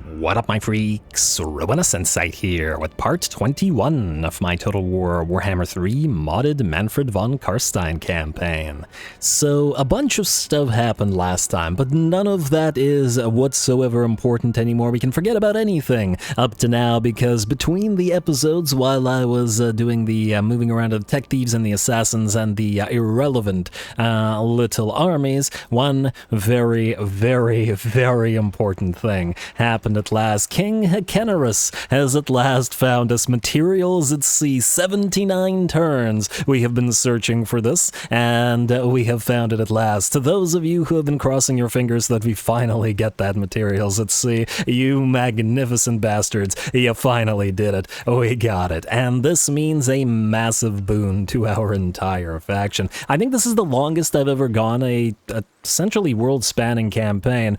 What up, my freaks? RuinusInsight here with part 21 of my Total War Warhammer 3 modded Mannfred von Carstein campaign. So, a bunch of stuff happened last time, but none of that is whatsoever important anymore. We can forget about anything up to now, because between the episodes, while I was doing the moving around of the tech thieves and the assassins and the irrelevant little armies, one very important thing happened at last. King Hekenerus has at last found us materials at sea. 79 turns we have been searching for this, and we have found it at last. To those of you who have been crossing your fingers that we finally get that materials at sea, you magnificent bastards, you finally did it. We got it. And this means a massive boon to our entire faction. I think this is the longest I've ever gone a essentially world-spanning campaign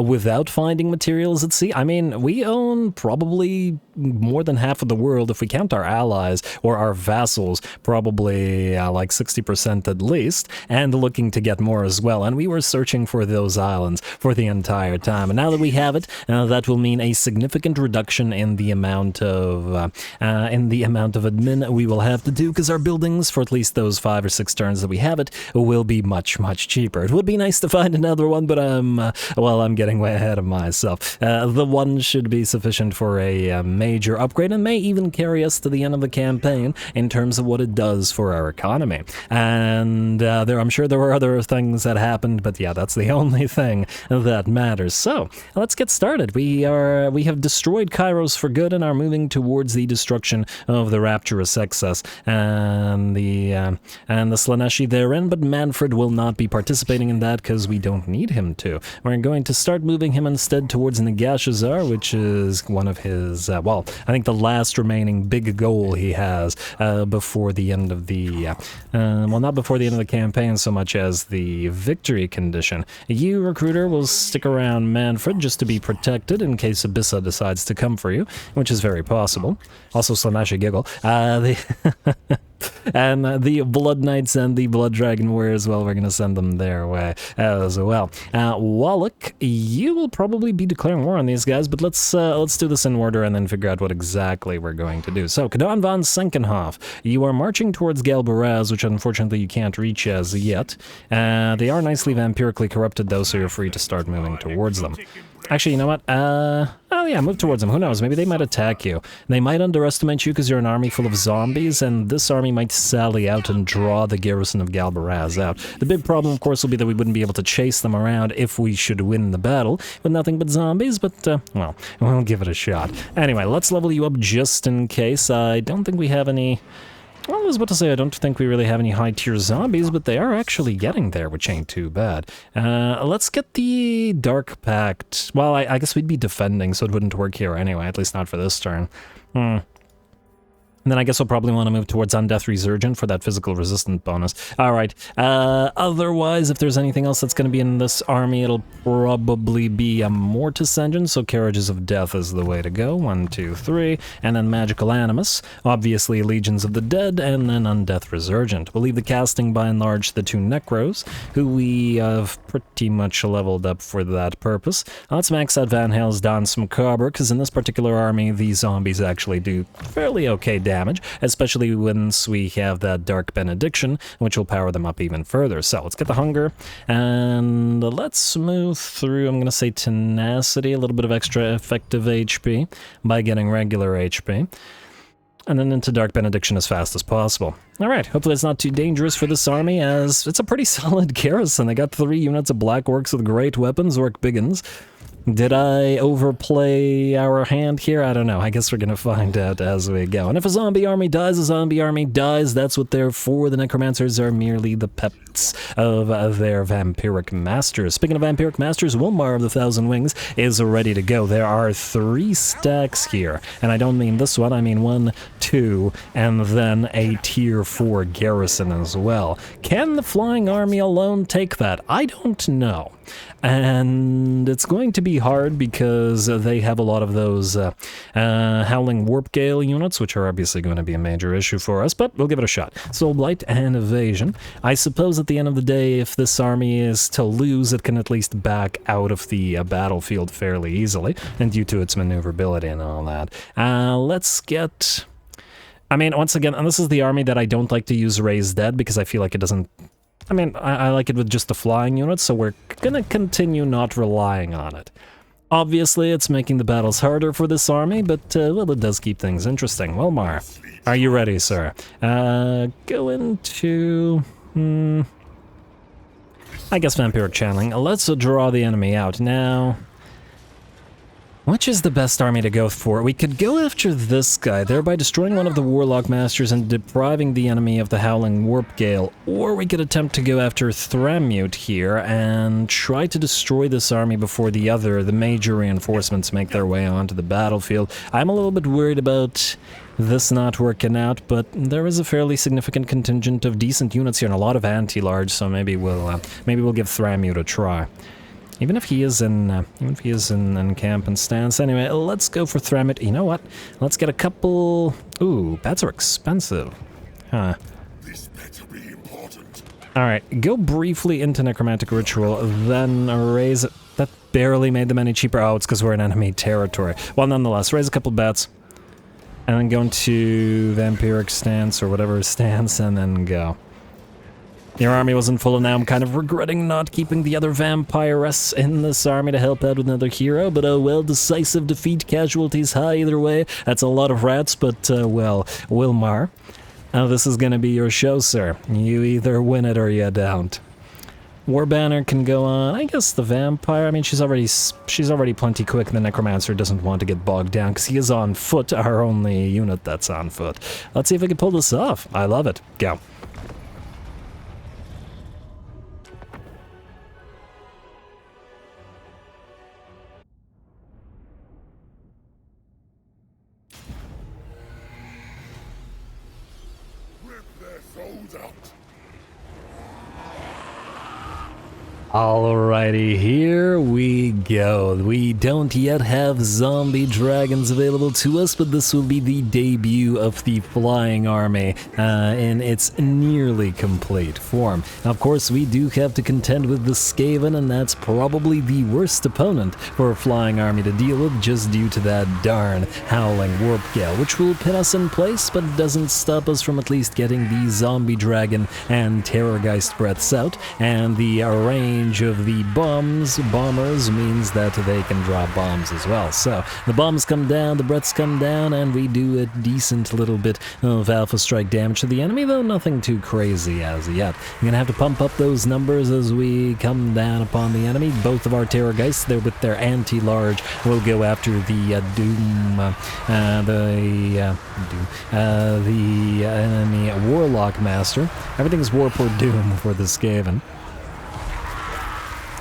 without finding materials at sea. I mean, we own probably more than half of the world if we count our allies or our vassals, probably like 60% at least, and looking to get more as well. And we were searching for those islands for the entire time. And now that we have it, that will mean a significant reduction in the amount of admin we will have to do, because our buildings, for at least those 5 or 6 turns that we have it, will be much cheaper. It would be nice to find another one, but I'm getting way ahead of myself. The one should be sufficient for a major upgrade, and may even carry us to the end of the campaign in terms of what it does for our economy. And I'm sure there were other things that happened, but yeah, that's the only thing that matters. So let's get started. We have destroyed Kairos for good and are moving towards the destruction of the Rapturous Excess and the Slaanesh therein, but Mannfred will not be participating in that because we don't need him to. We're going to start moving him instead towards Nagashazar, which is one of his, I think the last remaining big goal he has before the end of the, not before the end of the campaign so much as the victory condition. You, recruiter, will stick around Mannfred just to be protected in case Abyssa decides to come for you, which is very possible. Also, Slaanesh giggle. And the Blood Knights and the Blood Dragon Warriors, well, we're going to send them their way as well. Wallach, you will probably be declaring war on these guys, but let's do this in order and then figure out what exactly we're going to do. So, Kadon von Senkenhof, you are marching towards Galbaraz, which unfortunately you can't reach as yet. They are nicely vampirically corrupted, though, so you're free to start moving towards them. Actually, you know what? Oh yeah, move towards them. Who knows? Maybe they might attack you. They might underestimate you because you're an army full of zombies, and this army might sally out and draw the garrison of Galbaraz out. The big problem, of course, will be that we wouldn't be able to chase them around if we should win the battle with nothing but zombies, but, well, we'll give it a shot. Anyway, let's level you up just in case. I don't think we have any... Well, I was about to say, I don't think we really have any high-tier zombies, but they are actually getting there, which ain't too bad. Let's get the Dark Pact. Well, I guess we'd be defending, so it wouldn't work here anyway, at least not for this turn. And then I guess we'll probably want to move towards Undeath Resurgent for that physical resistant bonus. Alright, otherwise, if there's anything else that's going to be in this army, it'll probably be a Mortis Engine, so Carriages of Death is the way to go. 1, 2, 3, and then Magical Animus, obviously Legions of the Dead, and then Undeath Resurgent. We'll leave the casting by and large to the 2 Necros, who we have pretty much leveled up for that purpose. Let's max out Van Hale's Dance Macabre, because in this particular army, these zombies actually do fairly okay damage, especially once we have that Dark Benediction, which will power them up even further. So let's get the Hunger, and let's move through, I'm going to say Tenacity, a little bit of extra effective HP by getting regular HP, and then into Dark Benediction as fast as possible. Alright, hopefully it's not too dangerous for this army, as it's a pretty solid garrison. They got 3 units of Black Orcs with great weapons, Orc Biggins. Did I overplay our hand here? I don't know. I guess we're going to find out as we go. And if a zombie army dies, a zombie army dies. That's what they're for. The Necromancers are merely the pets of their vampiric masters. Speaking of vampiric masters, Wilmar of the Thousand Wings is ready to go. There are 3 stacks here. And I don't mean this one. I mean 1, 2, and then a tier 4 garrison as well. Can the flying army alone take that? I don't know. And it's going to be hard because they have a lot of those Howling Warp Gale units, which are obviously going to be a major issue for us, but we'll give it a shot. Soul Blight and Evasion. I suppose at the end of the day, if this army is to lose, it can at least back out of the battlefield fairly easily, and due to its maneuverability and all that. Let's get... I mean, once again, and this is the army that I don't like to use Raise Dead because I feel like it doesn't... I mean, I like it with just the flying units, so we're gonna continue not relying on it. Obviously, it's making the battles harder for this army, but, well, it does keep things interesting. Well, Mar, are you ready, sir? Go into... I guess Vampiric Channeling. Let's draw the enemy out. Now... which is the best army to go for? We could go after this guy, thereby destroying one of the Warlock Masters and depriving the enemy of the Howling Warp Gale, or we could attempt to go after Thrammute here and try to destroy this army before the major reinforcements make their way onto the battlefield. I'm a little bit worried about this not working out, but there is a fairly significant contingent of decent units here and a lot of anti-large, so maybe we'll give Thrammute a try. Even if he is in camp and stance. Anyway, let's go for Thrammute. You know what? Let's get a couple... Ooh, bats are expensive. Huh. This better be important. Alright, go briefly into Necromantic Ritual, then raise it. That barely made them any cheaper. Oh, it's because we're in enemy territory. Well, nonetheless, raise a couple bats. And then go into Vampiric Stance or whatever stance, and then go. Your army wasn't full, and now I'm kind of regretting not keeping the other vampiress in this army to help out with another hero, but well, decisive defeat, casualties high either way. That's a lot of rats, but well, Wilmar, this is gonna be your show, sir. You either win it or you don't. War Banner can go on. I guess the vampire, I mean, she's already plenty quick, and the necromancer doesn't want to get bogged down because he is on foot, our only unit that's on foot. Let's see if we can pull this off. I love it. Go. Alrighty, here we go. We don't yet have zombie dragons available to us, but this will be the debut of the flying army in its nearly complete form. Now, of course, we do have to contend with the Skaven, and that's probably the worst opponent for a flying army to deal with, just due to that darn Howling Warp Gale, which will pin us in place, but doesn't stop us from at least getting the zombie dragon and Terrorgeist breaths out, and the range of the bombers means that they can drop bombs as well. So the bombs come down, the breaths come down, and we do a decent little bit of alpha strike damage to the enemy, though nothing too crazy as yet. You're gonna have to pump up those numbers as we come down upon the enemy. Both of our Terrorgeists, they're with their anti-large, will go after the the enemy Warlock Master. Everything's Warp or Doom for the Skaven.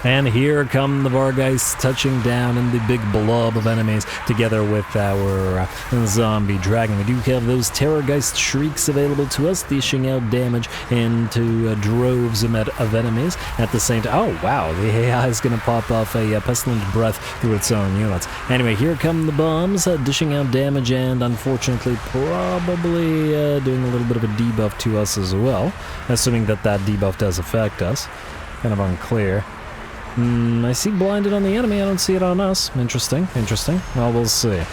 And here come the Vargeists touching down in the big blob of enemies together with our zombie dragon. We do have those Terrorgeist shrieks available to us, dishing out damage into droves of enemies at the same time. Oh wow, the AI is going to pop off a pestilent breath through its own units. Anyway, here come the bombs, dishing out damage and unfortunately probably doing a little bit of a debuff to us as well, assuming that that debuff does affect us. Kind of unclear. I see blinded on the enemy, I don't see it on us. Interesting, interesting. Well, we'll see.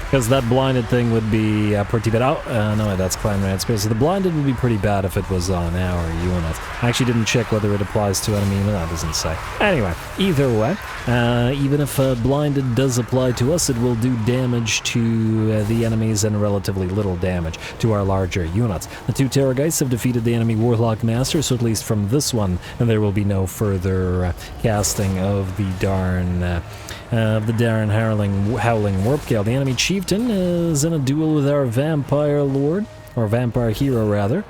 Because that blinded thing would be pretty bad. Oh, no, that's Clan Red Space. So the blinded would be pretty bad if it was on our unit. I actually didn't check whether it applies to enemy unit. That doesn't say. Anyway, either way, even if blinded does apply to us, it will do damage to the enemies and relatively little damage to our larger units. The two Terrorgeists have defeated the enemy Warlock Master, so at least from this one, and there will be no further casting of the darn Howling Warp Gale. The enemy chieftain is in a duel with our vampire lord, or vampire hero rather.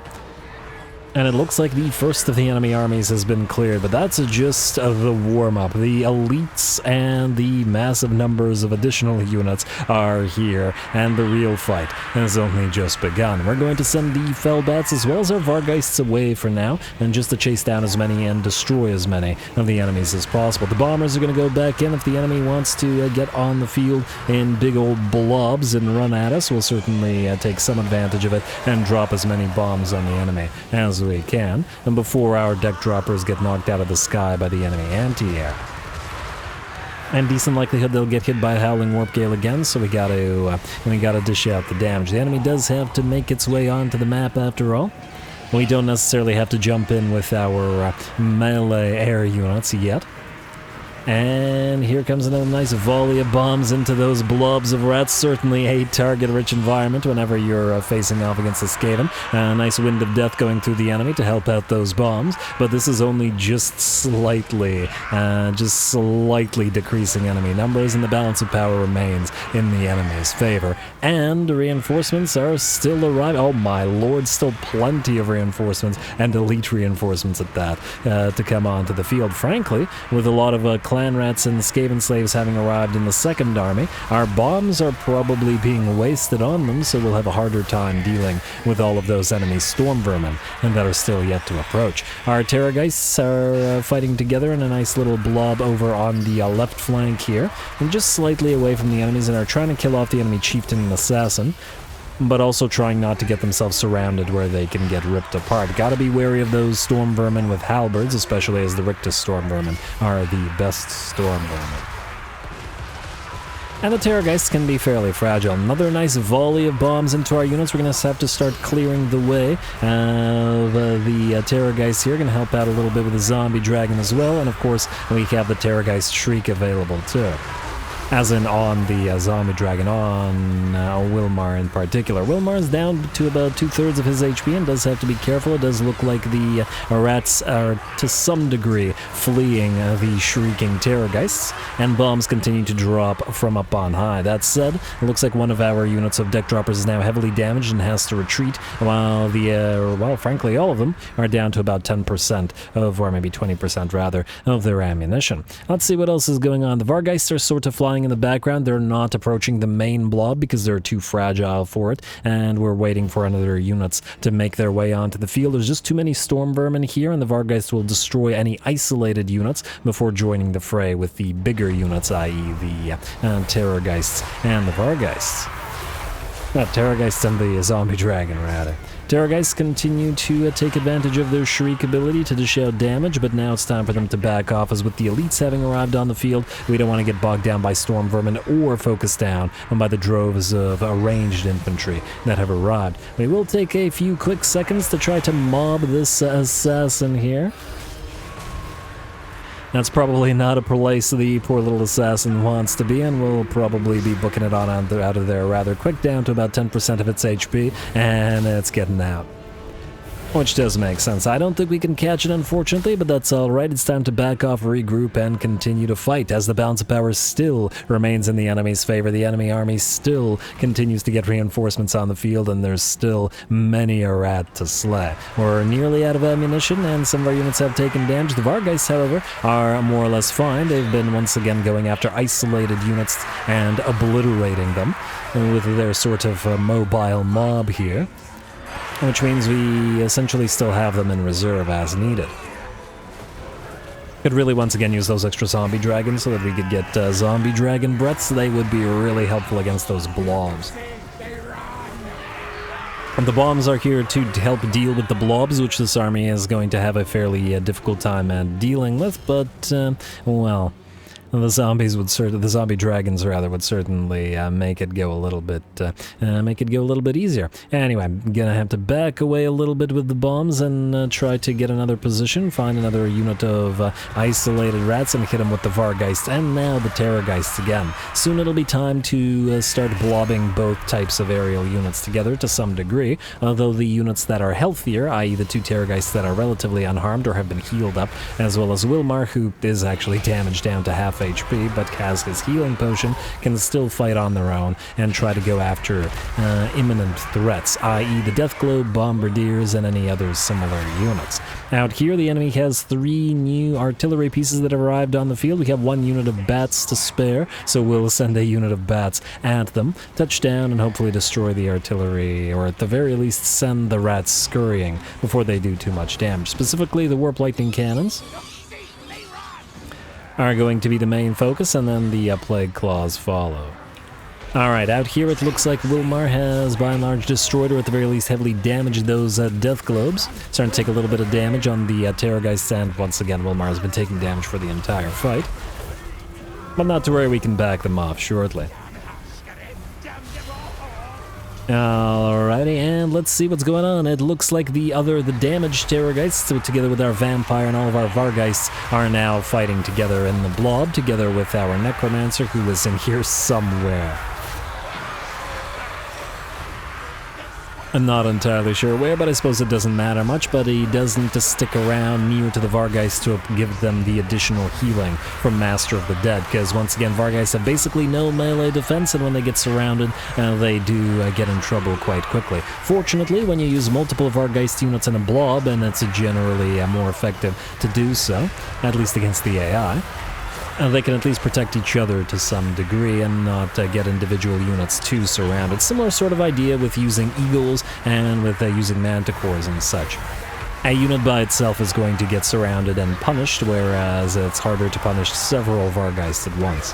And it looks like the first of the enemy armies has been cleared, but that's just the warm-up. The elites and the massive numbers of additional units are here, and the real fight has only just begun. We're going to send the Fellbats as well as our Vargeists away for now, and just to chase down as many and destroy as many of the enemies as possible. The bombers are going to go back in if the enemy wants to get on the field in big old blobs and run at us. We'll certainly take some advantage of it and drop as many bombs on the enemy as we can, and before our deck droppers get knocked out of the sky by the enemy anti-air. And decent likelihood they'll get hit by a Howling Warp Gale again, so we gotta dish out the damage. The enemy does have to make its way onto the map after all. We don't necessarily have to jump in with our melee air units yet. And here comes another nice volley of bombs into those blobs of rats. Certainly a target-rich environment whenever you're facing off against a Skaven. A nice wind of death going through the enemy to help out those bombs, but this is only just slightly decreasing enemy numbers, and the balance of power remains in the enemy's favor. And reinforcements are still arriving. Oh my lord, still plenty of reinforcements, and elite reinforcements at that, to come onto the field. Frankly, with a lot of clan rats and Skaven slaves having arrived in the second army, our bombs are probably being wasted on them, so we'll have a harder time dealing with all of those enemy storm vermin and that are still yet to approach. Our Terrorgeists are fighting together in a nice little blob over on the left flank here, and just slightly away from the enemies, and are trying to kill off the enemy chieftain and assassin, but also trying not to get themselves surrounded where they can get ripped apart. Gotta be wary of those storm vermin with halberds, especially as the Rictus storm vermin are the best storm vermin. And the Terrorgeists can be fairly fragile. Another nice volley of bombs into our units. We're going to have to start clearing the way of the Terrorgeists here. Going to help out a little bit with the Zombie Dragon as well, and of course we have the Terrorgeist Shriek available too. As in on the Zombie Dragon, on Wilmar in particular. Wilmar is down to about 2/3 of his HP and does have to be careful. It does look like the rats are to some degree fleeing the shrieking Terrorgeists, and bombs continue to drop from up on high. That said, it looks like one of our units of deck droppers is now heavily damaged and has to retreat, while well, frankly, all of them are down to about 10% of, or maybe 20% rather, of their ammunition. Let's see what else is going on. The Vargeists are sort of flying in the background. They're not approaching the main blob because they're too fragile for it, and we're waiting for another units to make their way onto the field. There's just too many storm vermin here, and the Vargeists will destroy any isolated units before joining the fray with the bigger units, i.e. the Terrorgeists and the Vargeists. Terrorgeists and the Zombie Dragon, rather. Terrorgeists continue to take advantage of their Shriek ability to dish out damage, but now it's time for them to back off, as with the elites having arrived on the field, we don't want to get bogged down by storm vermin or focused down by the droves of ranged infantry that have arrived. We will take a few quick seconds to try to mob this assassin here. That's probably not a place the poor little assassin wants to be, and we'll probably be booking it on out of there rather quick, down to about 10% of its HP, and it's getting out. Which does make sense. I don't think we can catch it, unfortunately, but that's alright. It's time to back off, regroup, and continue to fight, as the balance of power still remains in the enemy's favor. The enemy army still continues to get reinforcements on the field, and there's still many a rat to slay. We're nearly out of ammunition, and some of our units have taken damage. The Vargeists, however, are more or less fine. They've been once again going after isolated units and obliterating them with their sort of mobile mob here, which means we essentially still have them in reserve as needed. Could really once again use those extra zombie dragons so that we could get zombie dragon breaths. They would be really helpful against those blobs. And the bombs are here to help deal with the blobs, which this army is going to have a fairly difficult time dealing with, but, well, the zombie dragons rather would certainly make it go a little bit easier. Anyway, I'm gonna have to back away a little bit with the bombs and try to get another position, find another unit of isolated rats and hit them with the Vargeists, and now the Terrorgeists again. Soon it'll be time to start blobbing both types of aerial units together to some degree, although the units that are healthier, i.e. the two Terrorgeists that are relatively unharmed or have been healed up, as well as Wilmar, who is actually damaged down to half HP, but has his healing potion, can still fight on their own and try to go after imminent threats, i.e. the Deathglobe, Bombardiers, and any other similar units. Out here, the enemy has 3 new artillery pieces that have arrived on the field. We have 1 unit of bats to spare, so we'll send a unit of bats at them, touch down, and hopefully destroy the artillery, or at the very least send the rats scurrying before they do too much damage. Specifically, the Warp Lightning Cannons are going to be the main focus, and then the Plague Claws follow. Alright, out here it looks like Wilmar has by and large destroyed, or at the very least heavily damaged, those Death Globes. Starting to take a little bit of damage on the Terrorgeist, and once again Wilmar has been taking damage for the entire fight. But not to worry, we can back them off shortly. Alrighty, and let's see what's going on. It looks like the damaged Terrorgeists, together with our Vampire and all of our Vargeists, are now fighting together in the blob, together with our Necromancer, who is in here somewhere. I'm not entirely sure where, but I suppose it doesn't matter much, but he does need to stick around near to the Vargeists to give them the additional healing from Master of the Dead, because once again, Vargeists have basically no melee defense, and when they get surrounded, they do get in trouble quite quickly. Fortunately, when you use multiple Vargeist units in a blob, and it's generally more effective to do so, at least against the AI, they can at least protect each other to some degree and not get individual units too surrounded. Similar sort of idea with using eagles and with using manticores and such. A unit by itself is going to get surrounded and punished, whereas it's harder to punish several Vargeists at once.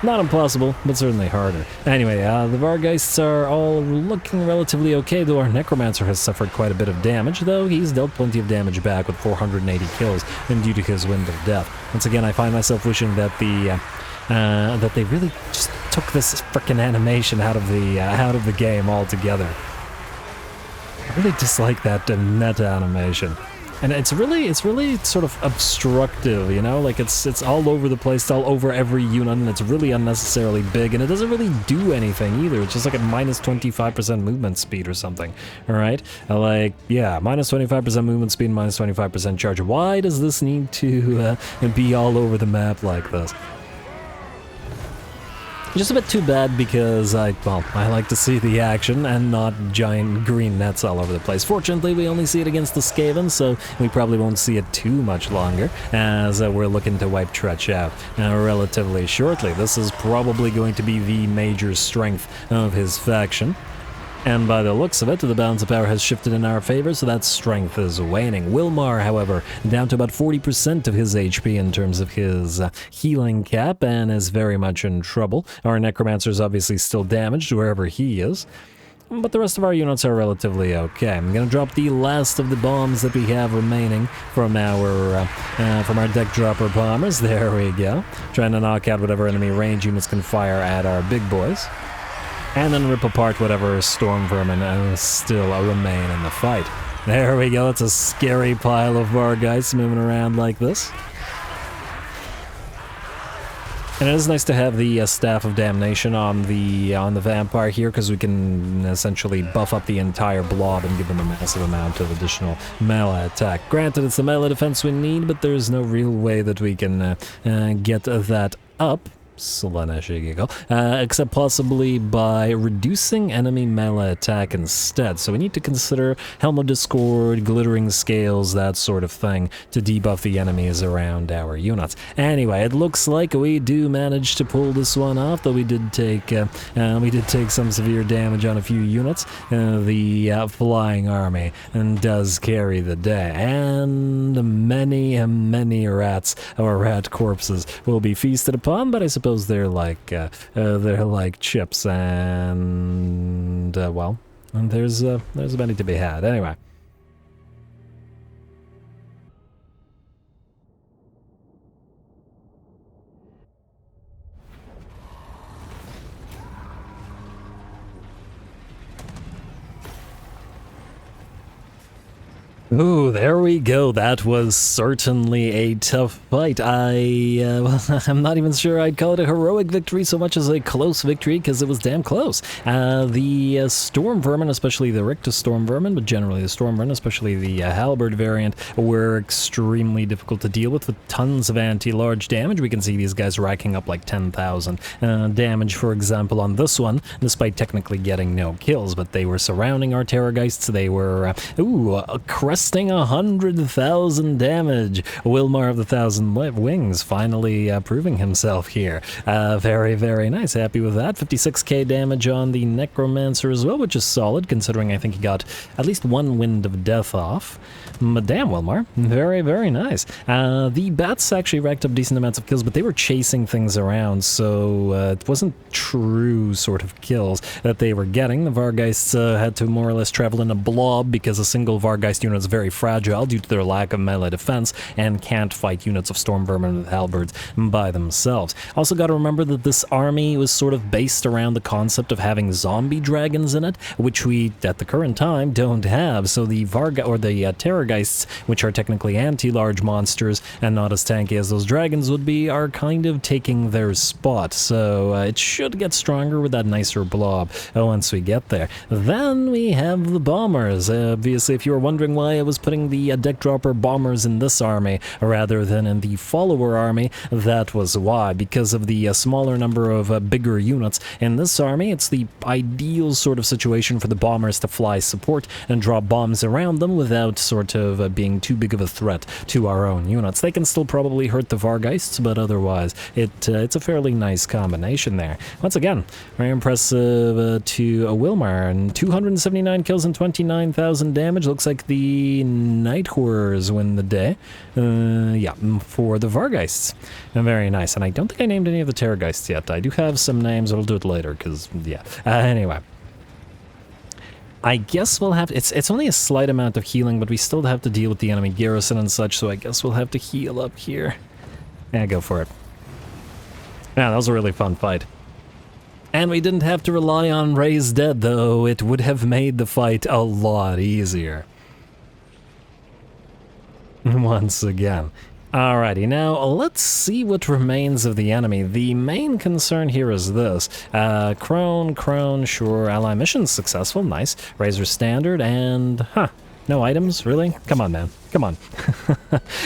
Not impossible, but certainly harder. Anyway, the Vargeists are all looking relatively okay, though our Necromancer has suffered quite a bit of damage, though he's dealt plenty of damage back with 480 kills, and due to his Wind of Death. Once again, I find myself wishing that that they really just took this frickin' animation out of the game altogether. I really dislike that meta animation. And it's really sort of obstructive, you know? Like, it's all over the place, all over every unit, and it's really unnecessarily big, and it doesn't really do anything either. It's just like a minus 25% movement speed or something, alright? Like, yeah, minus 25% movement speed, minus 25% charge. Why does this need to be all over the map like this? Just a bit too bad, because I like to see the action and not giant green nets all over the place. Fortunately, we only see it against the Skaven, so we probably won't see it too much longer, as we're looking to wipe Tretch out relatively shortly. This is probably going to be the major strength of his faction. And by the looks of it, the balance of power has shifted in our favor, so that strength is waning. Wilmar, however, down to about 40% of his HP in terms of his healing cap, and is very much in trouble. Our Necromancer is obviously still damaged wherever he is, but the rest of our units are relatively okay. I'm going to drop the last of the bombs that we have remaining from our deck dropper bombers. There we go. Trying to knock out whatever enemy range units can fire at our big boys, and then rip apart whatever storm vermin still remain in the fight. There we go, it's a scary pile of Vargeists moving around like this. And it is nice to have the Staff of Damnation on the Vampire here, because we can essentially buff up the entire blob and give them a massive amount of additional melee attack. Granted, it's the melee defense we need, but there's no real way that we can get that up. Slaanesh, except possibly by reducing enemy melee attack instead. So we need to consider Helm of Discord, Glittering Scales, that sort of thing, to debuff the enemies around our units. Anyway, it looks like we do manage to pull this one off, though we did take some severe damage on a few units. The Flying Army does carry the day, and many rats or rat corpses will be feasted upon, but I suppose they're like chips, and well, there's many to be had. Anyway. Ooh, there we go. That was certainly a tough fight. I'm not even sure I'd call it a heroic victory so much as a close victory, because it was damn close. The Storm Vermin, especially the Rictus Storm Vermin, but generally the Storm Vermin, especially the Halberd variant, were extremely difficult to deal with tons of anti-large damage. We can see these guys racking up like 10,000 damage, for example, on this one, despite technically getting no kills, but they were surrounding our Terrorgeists. They were, cresting 100,000 damage. Wilmar of the Thousand Wings finally proving himself here. Very, very nice. Happy with that. 56k damage on the Necromancer as well, which is solid, considering I think he got at least one Wind of Death off. But damn, Wilmar. Very, very nice. The Bats actually racked up decent amounts of kills, but they were chasing things around, so it wasn't true sort of kills that they were getting. The Vargeists had to more or less travel in a blob because a single Vargeist unit is very fragile due to their lack of melee defense and can't fight units of Storm Vermin with halberds by themselves. Also got to remember that this army was sort of based around the concept of having zombie dragons in it, which we, at the current time, don't have. So the Terrorgeists, which are technically anti-large monsters and not as tanky as those dragons would be, are kind of taking their spot. So it should get stronger with that nicer blob once we get there. Then we have the bombers. Obviously, if you were wondering why I was putting the deck dropper bombers in this army rather than in the follower army, that was why. Because of the smaller number of bigger units in this army, it's the ideal sort of situation for the bombers to fly support and drop bombs around them without sort of being too big of a threat to our own units. They can still probably hurt the Vargeists, but otherwise it's a fairly nice combination there. Once again, very impressive to Wilmar, and 279 kills and 29,000 damage. Looks like the Night Horrors win the day. Yeah, for the Vargeists. Very nice. And I don't think I named any of the Terrorgeists yet. I do have some names, but I'll do it later, because, yeah. Anyway. I guess we'll have... It's only a slight amount of healing, but we still have to deal with the enemy garrison and such, so I guess we'll have to heal up here. Yeah, go for it. Yeah, that was a really fun fight. And we didn't have to rely on Raised Dead, though. It would have made the fight a lot easier. Once again. Alrighty, now let's see what remains of the enemy. The main concern here is this. Crone, sure. Ally missions successful, nice. Razor standard, and, no items, really? Come on, man. Come on.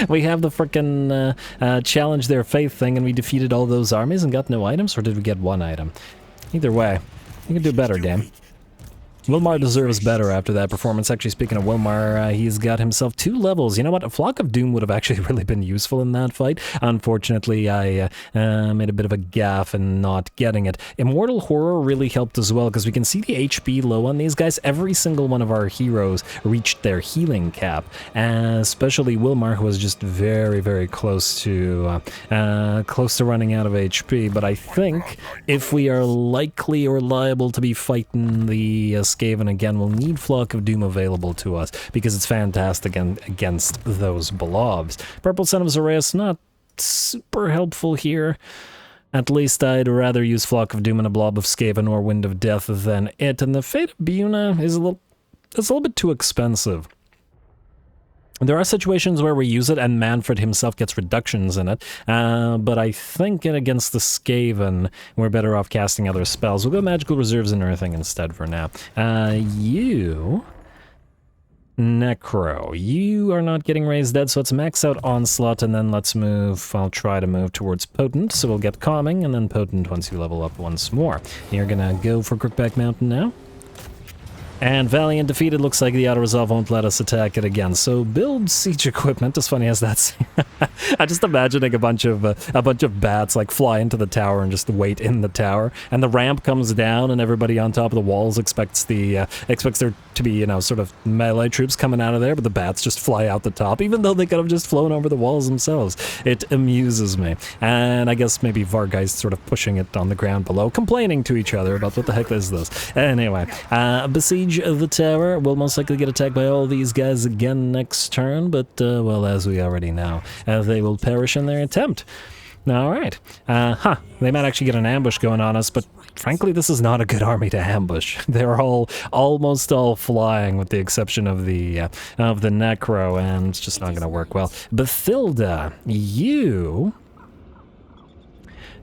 We have the frickin' challenge their faith thing, and we defeated all those armies and got no items, or did we get one item? Either way, you can do better, damn. Wilmar deserves better after that performance. Actually, speaking of Wilmar, he's got himself 2 levels. You know what? A Flock of Doom would have actually really been useful in that fight. Unfortunately, I made a bit of a gaffe in not getting it. Immortal Horror really helped as well, because we can see the HP low on these guys. Every single one of our heroes reached their healing cap, especially Wilmar, who was just very, very close to running out of HP. But I think if we are likely or liable to be fighting the Skaven again, we'll need Flock of Doom available to us, because it's fantastic against those blobs. Purple Son of Zoreus, not super helpful here. At least I'd rather use Flock of Doom and a blob of Skaven or Wind of Death than it, and the Fate of Buna is a little bit too expensive. There are situations where we use it and Mannfred himself gets reductions in it, but I think against the Skaven, we're better off casting other spells. We'll go Magical Reserves and Earthing instead for now. You... Necro. You are not getting Raised Dead, so let's max out Onslaught, and then let's move... I'll try to move towards Potent, so we'll get Calming, and then Potent once you level up once more. You're gonna go for Crookback Mountain now. And Valiant defeated. Looks like the auto-resolve won't let us attack it again. So build siege equipment, as funny as that's. I'm just imagining a bunch of bats like fly into the tower and just wait in the tower. And the ramp comes down, and everybody on top of the walls expects there to be, you know, sort of melee troops coming out of there, but the bats just fly out the top, even though they could have just flown over the walls themselves. It amuses me. And I guess maybe Vargeist sort of pushing it on the ground below, complaining to each other about what the heck is this. Anyway, besiege the tower. We'll most likely get attacked by all these guys again next turn, but, well, as we already know, they will perish in their attempt. Alright. They might actually get an ambush going on us, but frankly, this is not a good army to ambush. They're almost all flying, with the exception of the Necro, and it's just not going to work well. Bathilda,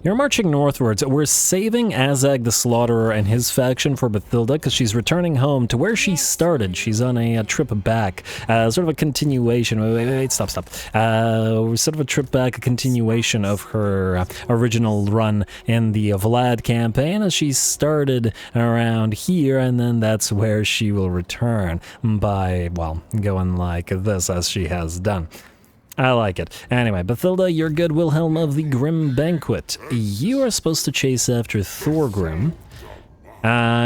you're marching northwards. We're saving Azag the Slaughterer and his faction for Bathilda because she's returning home to where she started. She's on a trip back, sort of a continuation. Wait, stop. Sort of a trip back, a continuation of her original run in the Vlad campaign, as she started around here, and then that's where she will return by, well, going like this, as she has done. I like it. Anyway, Bathilda, you're good. Wilhelm of the Grim Banquet. You are supposed to chase after Thorgrim.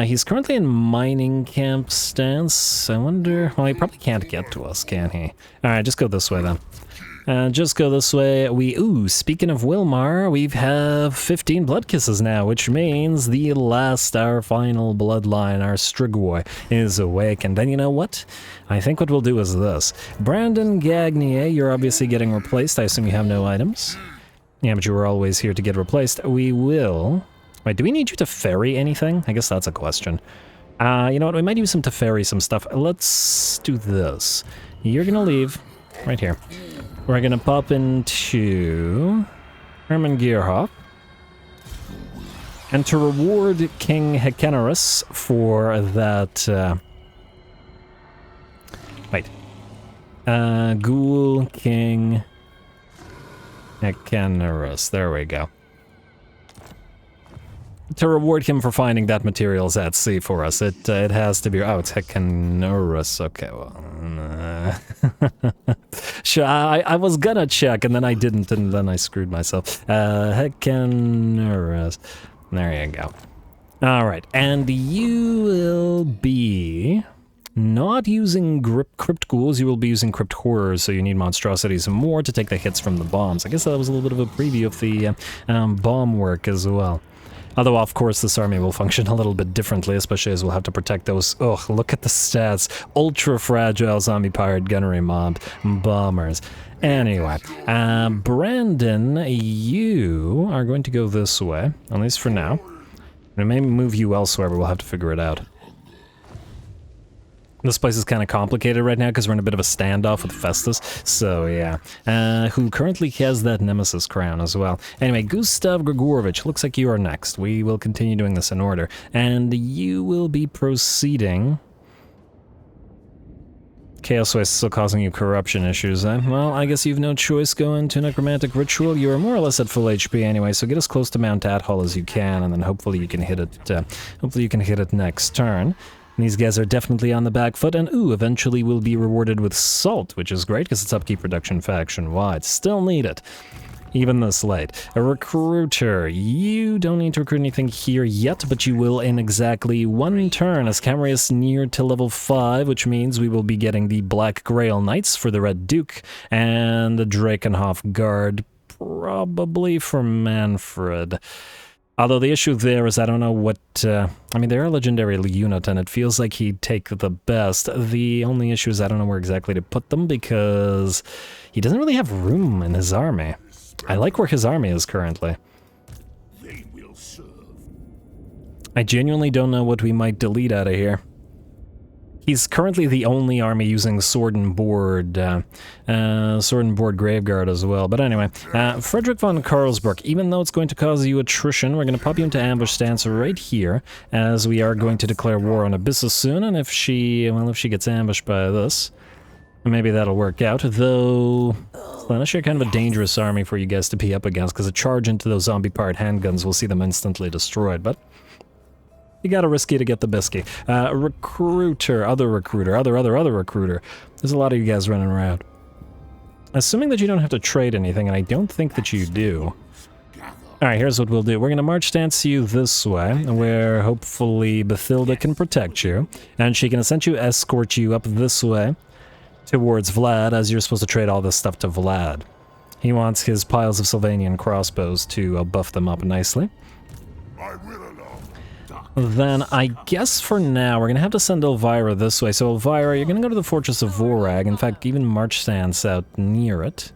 He's currently in mining camp stance. I wonder... Well, he probably can't get to us, can he? Alright, just go this way, then. Just go this way. Ooh, speaking of Wilmar, we have 15 blood kisses now, which means our final bloodline, our Strigoi, is awakened. And you know what? I think what we'll do is this. Brandon Gagnier, you're obviously getting replaced. I assume you have no items. Yeah, but you were always here to get replaced. We will... Wait, do we need you to ferry anything? I guess that's a question. You know what? We might use him to ferry some stuff. Let's do this. You're gonna leave right here. We're gonna pop into Hermann Gearhoff. And to reward King Hekenerus for that... Ghoul King Hekenerus. There we go. To reward him for finding that materials at sea for us, it has to be... Oh, it's Hekenerus. Okay, well... Sure, I was gonna check, and then I didn't, and then I screwed myself. Hekenerus. There you go. Alright, and you will be... not using Crypt Ghouls, you will be using Crypt Horrors, so you need monstrosities more to take the hits from the bombs. I guess that was a little bit of a preview of the bomb work as well. Although, of course, this army will function a little bit differently, especially as we'll have to protect those... Oh, look at the stats. Ultra-fragile zombie pirate gunnery mob bombers. Anyway, Brandon, you are going to go this way, at least for now. We may move you elsewhere, but we'll have to figure it out. This place is kind of complicated right now because we're in a bit of a standoff with Festus, so yeah. Who currently has that Nemesis crown as well. Anyway, Gustav Grigorovich, looks like you are next. We will continue doing this in order. And you will be proceeding... Chaos Waste is still causing you corruption issues, eh? Well, I guess you've no choice. Go into Necromantic Ritual. You are more or less at full HP anyway, so get as close to Mount Athol as you can, and then hopefully you can hit it, next turn. These guys are definitely on the back foot, and ooh, eventually we'll be rewarded with Salt, which is great because it's upkeep reduction faction-wide. Still need it, even this late. A Recruiter, you don't need to recruit anything here yet, but you will in exactly one turn as Camrius near to level 5, which means we will be getting the Black Grail Knights for the Red Duke, and the Drakenhof Guard, probably for Mannfred. Although the issue there is I don't know what... I mean, they're a legendary unit, and it feels like he'd take the best. The only issue is I don't know where exactly to put them, because he doesn't really have room in his army. I like where his army is currently. They will serve. I genuinely don't know what we might delete out of here. He's currently the only army using Sword and Board Graveguard as well. But anyway, Frederick von Carlsbruck, even though it's going to cause you attrition, we're going to pop you into ambush stance right here, as we are going to declare war on Abyssus soon, and if she gets ambushed by this, maybe that'll work out, though... Slaanesh, you're kind of a dangerous army for you guys to be up against, because a charge into those zombie pirate handguns will see them instantly destroyed, but... You gotta risky to get the bisky. Recruiter, other recruiter. There's a lot of you guys running around. Assuming that you don't have to trade anything, and I don't think that you do. Alright, here's what we'll do. We're gonna march stance you this way, where hopefully Bathilda can protect you. And she can essentially escort you up this way towards Vlad, as you're supposed to trade all this stuff to Vlad. He wants his piles of Sylvanian crossbows to buff them up nicely. Then I guess for now we're going to have to send Elvira this way. So Elvira, you're going to go to the Fortress of Vorag. In fact, even march stance out near it.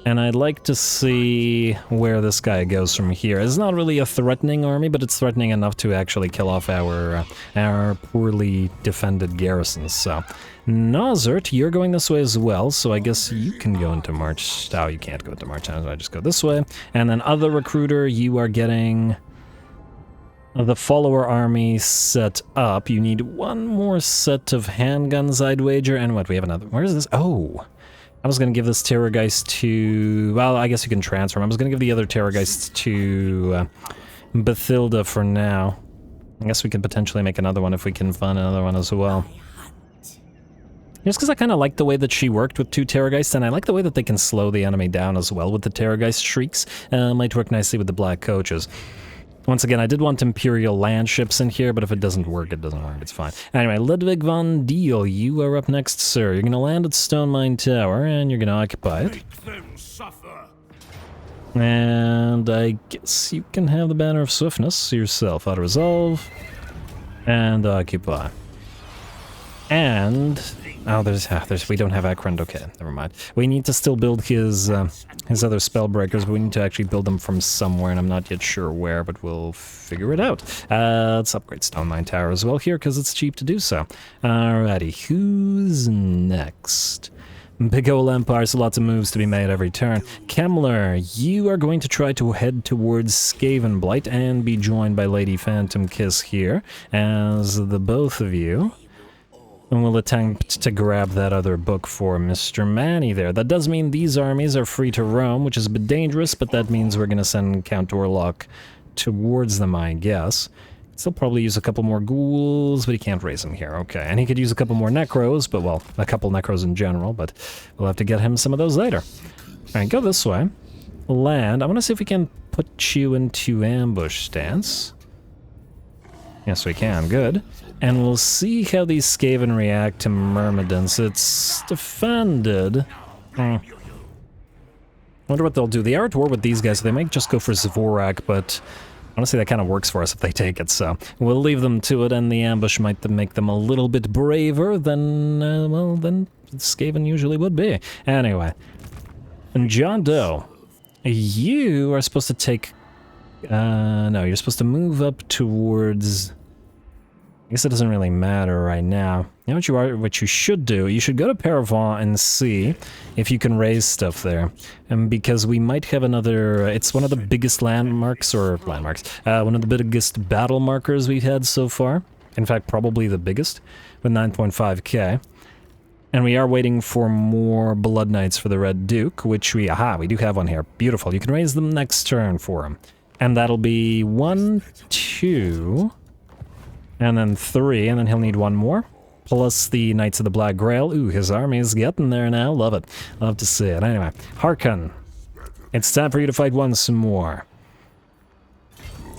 And I'd like to see where this guy goes from here. It's not really a threatening army, but it's threatening enough to actually kill off our poorly defended garrisons. So, Nozert, you're going this way as well, so I guess you can go into March. Oh, you can't go into March, so I just go this way. And then other recruiter, you are getting the follower army set up. You need one more set of handguns, I'd wager. And what, we have another. Where is this? Oh. I was going to give this Terrorgeist to... Well, I guess you can transfer him. I was going to give the other Terrorgeist to Bathilda for now. I guess we could potentially make another one if we can find another one as well. Just because I kind of like the way that she worked with 2 Terrorgeists, and I like the way that they can slow the enemy down as well with the Terrorgeist shrieks. Might work nicely with the Black Coaches. Once again, I did want Imperial land ships in here, but if it doesn't work, it doesn't work. It's fine. Anyway, Ludwig von Deal, you are up next, sir. You're going to land at Stone Mine Tower, and you're going to occupy it. Make them suffer. And I guess you can have the Banner of Swiftness yourself. Auto-resolve. And occupy. And... Oh, there's we don't have Akrand. Okay, never mind. We need to still build his other Spellbreakers, but we need to actually build them from somewhere, and I'm not yet sure where, but we'll figure it out. Let's upgrade Stone Mine Tower as well here, because it's cheap to do so. Alrighty, who's next? Big ol' Empire, so lots of moves to be made every turn. Kemmler, you are going to try to head towards Skaven Blight and be joined by Lady Phantom Kiss here, as the both of you. And we'll attempt to grab that other book for Mr. Manny there. That does mean these armies are free to roam, which is a bit dangerous, but that means we're going to send Count Orlok towards them, I guess. Still probably use a couple more ghouls, but he can't raise them here. Okay, and he could use a couple more necros, but, well, a couple necros in general, but we'll have to get him some of those later. Alright, go this way. Land. I want to see if we can put you into ambush stance. Yes, we can. Good. And we'll see how these Skaven react to Myrmidons. It's defended. Wonder what they'll do. They are at war with these guys, so they might just go for Zvorak, but honestly that kind of works for us if they take it, so we'll leave them to it, and the ambush might make them a little bit braver than, well, than Skaven usually would be. Anyway. And John Doe, you are supposed to take... no, you're supposed to move up towards... I guess it doesn't really matter right now. You know what you should do? You should go to Paravon and see if you can raise stuff there. And because we might have another... It's one of the biggest landmarks, one of the biggest battle markers we've had so far. In fact, probably the biggest, with 9.5k. And we are waiting for more Blood Knights for the Red Duke, which we do have one here. Beautiful. You can raise them next turn for him. And that'll be 1, 2... And then 3, and then he'll need 1 more. Plus the Knights of the Black Grail. Ooh, his army is getting there now. Love it. Love to see it. Anyway, Harkon. It's time for you to fight once more.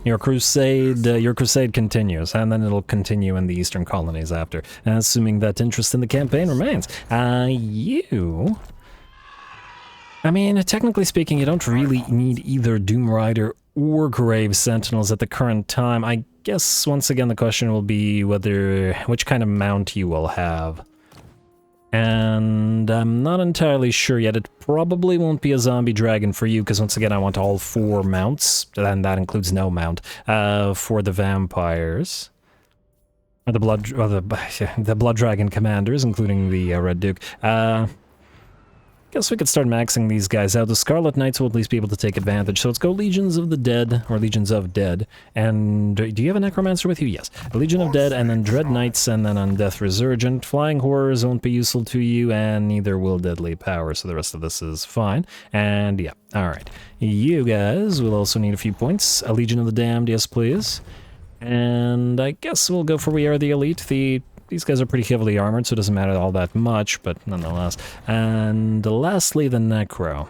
Your crusade continues, and then it'll continue in the Eastern Colonies after, assuming that interest in the campaign remains. You... I mean, technically speaking, you don't really need either Doom Rider or Grave Sentinels at the current time. I guess, once again, the question will be which kind of mount you will have. And I'm not entirely sure yet. It probably won't be a zombie dragon for you, because once again, I want all 4 mounts, and that includes no mount, for the vampires. Or the blood dragon commanders, including the Red Duke. Guess we could start maxing these guys out. The Scarlet Knights will at least be able to take advantage. So let's go Legions of the Dead, or Legions of Dead. And do you have a Necromancer with you? Yes. A Legion of Dead, and then Dread Knights, and then Undeath Resurgent. Flying Horrors won't be useful to you, and neither will Deadly Power, so the rest of this is fine. And yeah, alright. You guys will also need a few points. A Legion of the Damned, yes please. And I guess we'll go for We Are the Elite. These guys are pretty heavily armored, so it doesn't matter all that much, but nonetheless. And lastly, the Necro.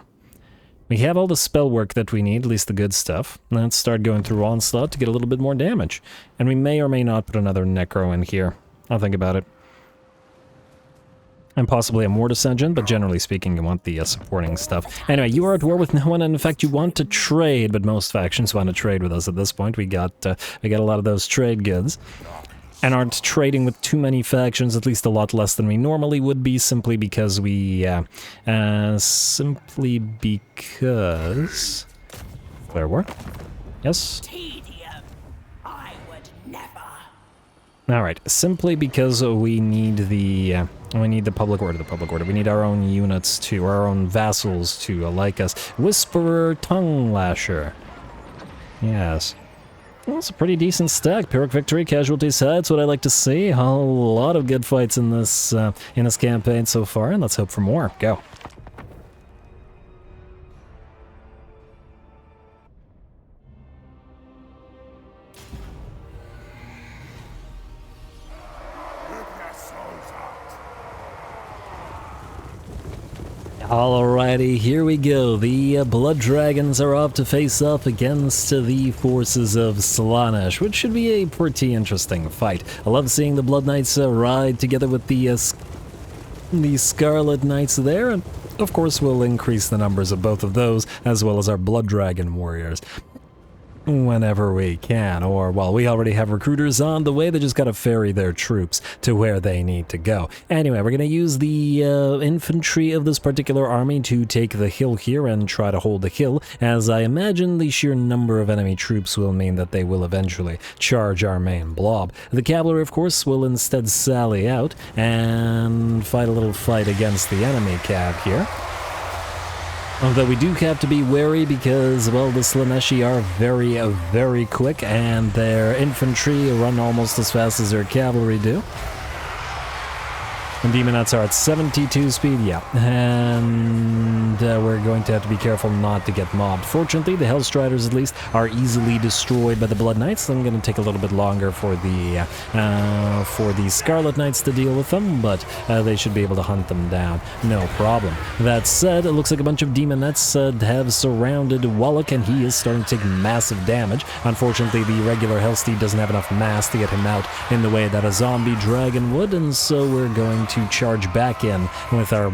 We have all the spell work that we need, at least the good stuff. Let's start going through Onslaught to get a little bit more damage. And we may or may not put another Necro in here. I'll think about it. And possibly a Mortis Engine, but generally speaking, you want the supporting stuff. Anyway, you are at war with no one, and in fact, you want to trade, but most factions want to trade with us at this point. We got a lot of those trade goods. and aren't trading with too many factions, at least a lot less than we normally would be, simply because Where were? Yes? Tedium. I would never. Alright, simply because we need the public order. We need our own units too, our own vassals to like us. Whisperer, Tongue Lasher. Yes. Well, it's a pretty decent stack. Pyrrhic victory, casualties high. That's what I like to see. A lot of good fights in this campaign so far, and let's hope for more. Go. Alrighty, here we go. The Blood Dragons are off to face off against the forces of Slaanesh, which should be a pretty interesting fight. I love seeing the Blood Knights ride together with the Scarlet Knights there, and of course we'll increase the numbers of both of those, as well as our Blood Dragon warriors. Whenever we can, or, well, we already have recruiters on the way, they just gotta ferry their troops to where they need to go. Anyway, we're gonna use the infantry of this particular army to take the hill here and try to hold the hill, as I imagine the sheer number of enemy troops will mean that they will eventually charge our main blob. The cavalry, of course, will instead sally out and fight a little fight against the enemy cav here. Although we do have to be wary because, well, the Slaaneshi are very, very quick, and their infantry run almost as fast as their cavalry do. And Demonettes are at 72 speed, yeah. And we're going to have to be careful not to get mobbed. Fortunately, the Hellstriders, at least, are easily destroyed by the Blood Knights, so I'm going to take a little bit longer for the Scarlet Knights to deal with them, but they should be able to hunt them down. No problem. That said, it looks like a bunch of Demonettes have surrounded Wallach, and he is starting to take massive damage. Unfortunately, the regular Hellsteed doesn't have enough mass to get him out in the way that a zombie dragon would, and so we're going to charge back in with our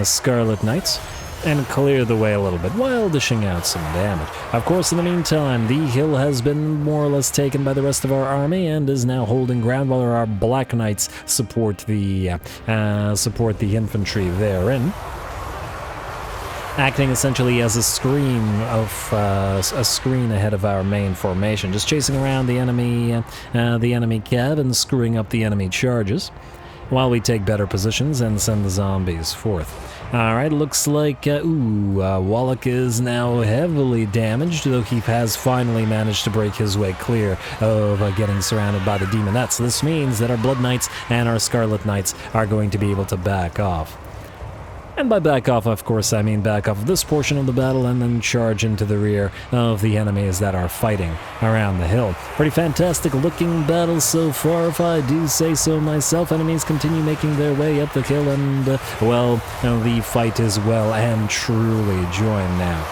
Scarlet Knights and clear the way a little bit while dishing out some damage. Of course, in the meantime, the hill has been more or less taken by the rest of our army and is now holding ground while our Black Knights support the infantry therein, acting essentially as a screen ahead of our main formation, just chasing around the enemy cav and screwing up the enemy charges, while we take better positions and send the zombies forth. Alright, looks like, Wallach is now heavily damaged, though he has finally managed to break his way clear of getting surrounded by the Demonettes. This means that our Blood Knights and our Scarlet Knights are going to be able to back off. And by back off, of course, I mean back off this portion of the battle and then charge into the rear of the enemies that are fighting around the hill. Pretty fantastic looking battle so far, if I do say so myself. Enemies continue making their way up the hill and, the fight is well and truly joined now.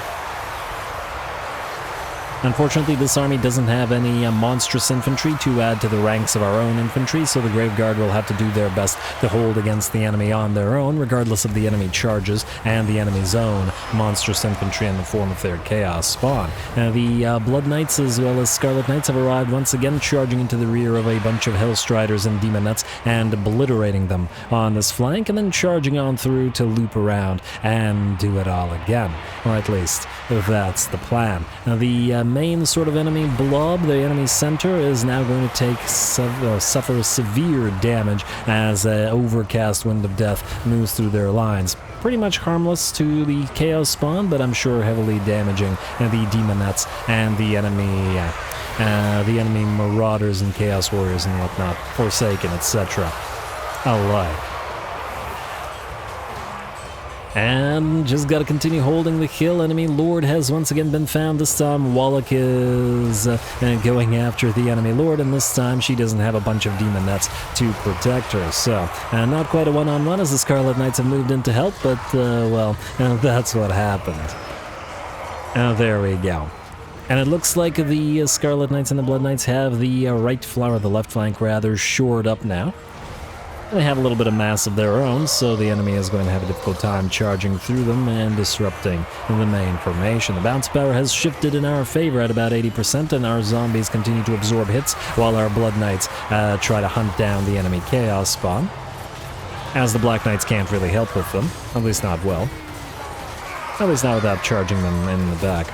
Unfortunately, this army doesn't have any monstrous infantry to add to the ranks of our own infantry, so the Grave Guard will have to do their best to hold against the enemy on their own, regardless of the enemy charges and the enemy's own monstrous infantry in the form of their Chaos Spawn. The Blood Knights as well as Scarlet Knights have arrived once again, charging into the rear of a bunch of Hellstriders and Demonettes and obliterating them on this flank, and then charging on through to loop around and do it all again. Or at least, that's the plan. Now, the main sort of enemy blob, the enemy center, is now going to suffer severe damage as Overcast Wind of Death moves through their lines. Pretty much harmless to the Chaos Spawn, but I'm sure heavily damaging the Demonettes and the enemy Marauders and Chaos Warriors and whatnot, Forsaken, etc. alike. And just gotta continue holding the hill. Enemy Lord has once again been found. This time Wallach is going after the enemy Lord, and this time she doesn't have a bunch of Demonettes to protect her. So, not quite a one-on-one as the Scarlet Knights have moved in to help, but, that's what happened. There we go. And it looks like the Scarlet Knights and the Blood Knights have the the left flank rather, shored up now. They have a little bit of mass of their own, so the enemy is going to have a difficult time charging through them and disrupting the main formation. The bounce power has shifted in our favor at about 80%, and our zombies continue to absorb hits while our Blood Knights try to hunt down the enemy Chaos Spawn, as the Black Knights can't really help with them, at least not well. At least not without charging them in the back.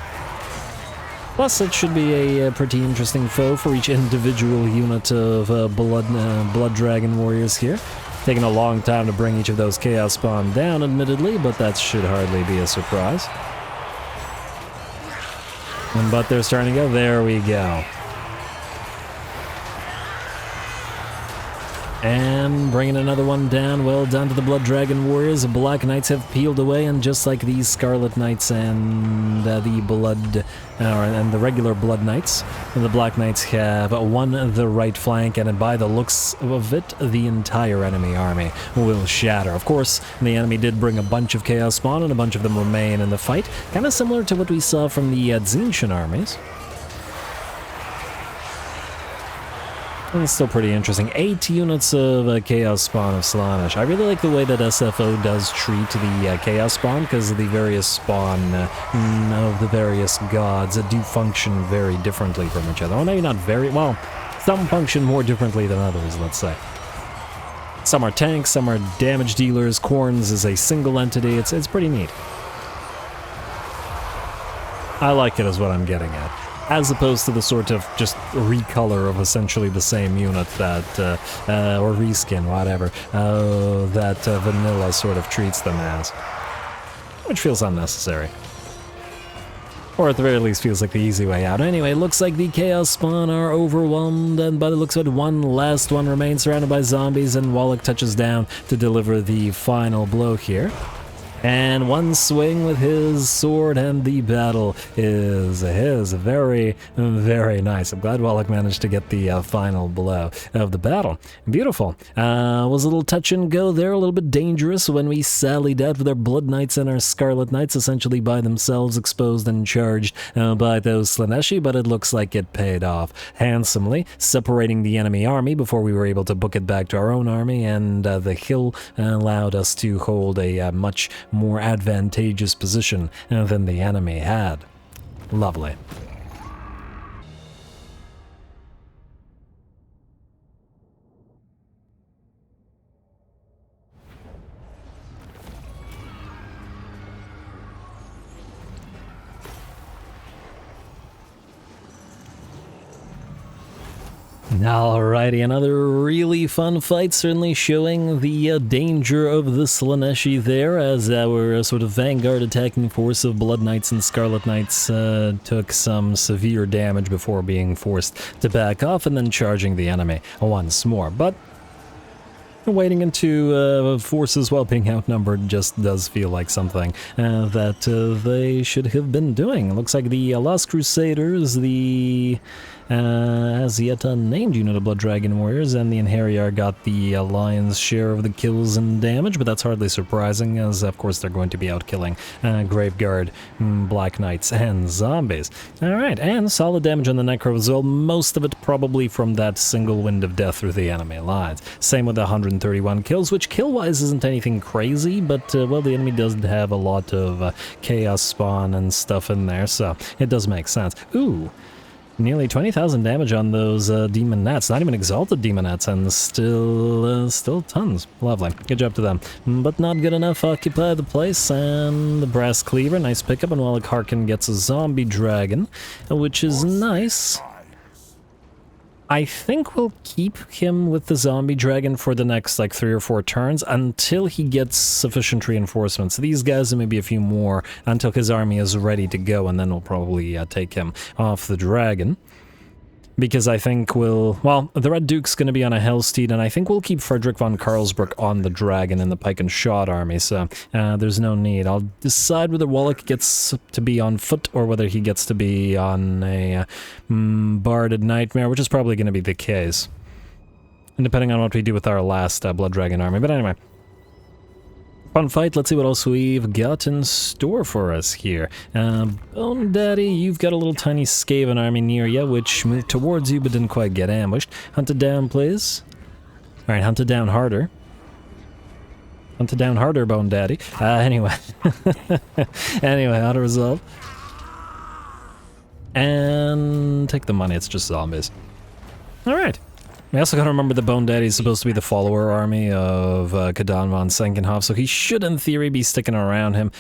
Plus, it should be a pretty interesting foe for each individual unit of Blood Dragon Warriors here. Taking a long time to bring each of those Chaos Spawn down, admittedly, but that should hardly be a surprise. But they're starting to go. There we go. And bringing another one down. Well done to the Blood Dragon Warriors. The Black Knights have peeled away, and just like the Scarlet Knights and the regular Blood Knights, the Black Knights have won the right flank, and by the looks of it, the entire enemy army will shatter. Of course, the enemy did bring a bunch of Chaos Spawn, and a bunch of them remain in the fight, kind of similar to what we saw from the Tzeentch armies. It's still pretty interesting. 8 units of Chaos Spawn of Slaanesh. I really like the way that SFO does treat the Chaos Spawn, because the various spawn of the various gods do function very differently from each other. Well, maybe not very well. Some function more differently than others, let's say. Some are tanks, some are damage dealers. Khorne's is a single entity. It's pretty neat. I like it, is what I'm getting at. As opposed to the sort of just recolor of essentially the same unit that, or reskin, whatever, that vanilla sort of treats them as. Which feels unnecessary. Or at the very least feels like the easy way out. Anyway, looks like the Chaos Spawn are overwhelmed, and by the looks of it, one last one remains surrounded by zombies, and Wallach touches down to deliver the final blow here. And one swing with his sword, and the battle is his. Very, very nice. I'm glad Wallach managed to get the final blow of the battle. Beautiful. Was a little touch and go there, a little bit dangerous when we sallied out with our Blood Knights and our Scarlet Knights essentially by themselves, exposed and charged by those Slaaneshi, but it looks like it paid off handsomely, separating the enemy army before we were able to book it back to our own army, and the hill allowed us to hold a much more advantageous position than the enemy had. Lovely. Alrighty, another really fun fight, certainly showing the danger of the Slaaneshi there, as our sort of vanguard attacking force of Blood Knights and Scarlet Knights took some severe damage before being forced to back off and then charging the enemy once more. But wading into forces while being outnumbered just does feel like something that they should have been doing. It looks like the Lost Crusaders, the as yet unnamed unit of Blood Dragon Warriors, and the Inheriar got the lion's share of the kills and damage, but that's hardly surprising, as of course they're going to be out killing Graveguard, Black Knights, and zombies. Alright, and solid damage on the Necro as well, most of it probably from that single wind of death through the enemy lines. Same with the 131 kills, which kill-wise isn't anything crazy, but well, the enemy does have a lot of Chaos Spawn and stuff in there, so it does make sense. Ooh! Nearly 20,000 damage on those demonettes, not even exalted demonettes, and still tons. Lovely. Good job to them. But not good enough. Occupy the place, and the Brass Cleaver, nice pickup, and Wallach Harkin gets a zombie dragon, which is nice. I think we'll keep him with the zombie dragon for the next like 3 or 4 turns until he gets sufficient reinforcements. These guys and maybe a few more until his army is ready to go, and then we'll probably take him off the dragon. Because I think well, the Red Duke's going to be on a Hellsteed, and I think we'll keep Frederick von Karlsbruck on the dragon in the Pike and Shot army, so there's no need. I'll decide whether Wallach gets to be on foot or whether he gets to be on a Barded Nightmare, which is probably going to be the case. And depending on what we do with our last Blood Dragon army. But anyway. Fun fight, let's see what else we've got in store for us here. Bone Daddy, you've got a little tiny Skaven army near you, which moved towards you but didn't quite get ambushed. Hunt it down, please. Alright, hunt it down harder. Want to down harder, Bone Daddy. Anyway. Anyway, auto resolve. And take the money, it's just zombies. Alright. We also gotta remember the Bone Daddy is supposed to be the follower army of Kadan von Senkenhof, so he should in theory be sticking around him.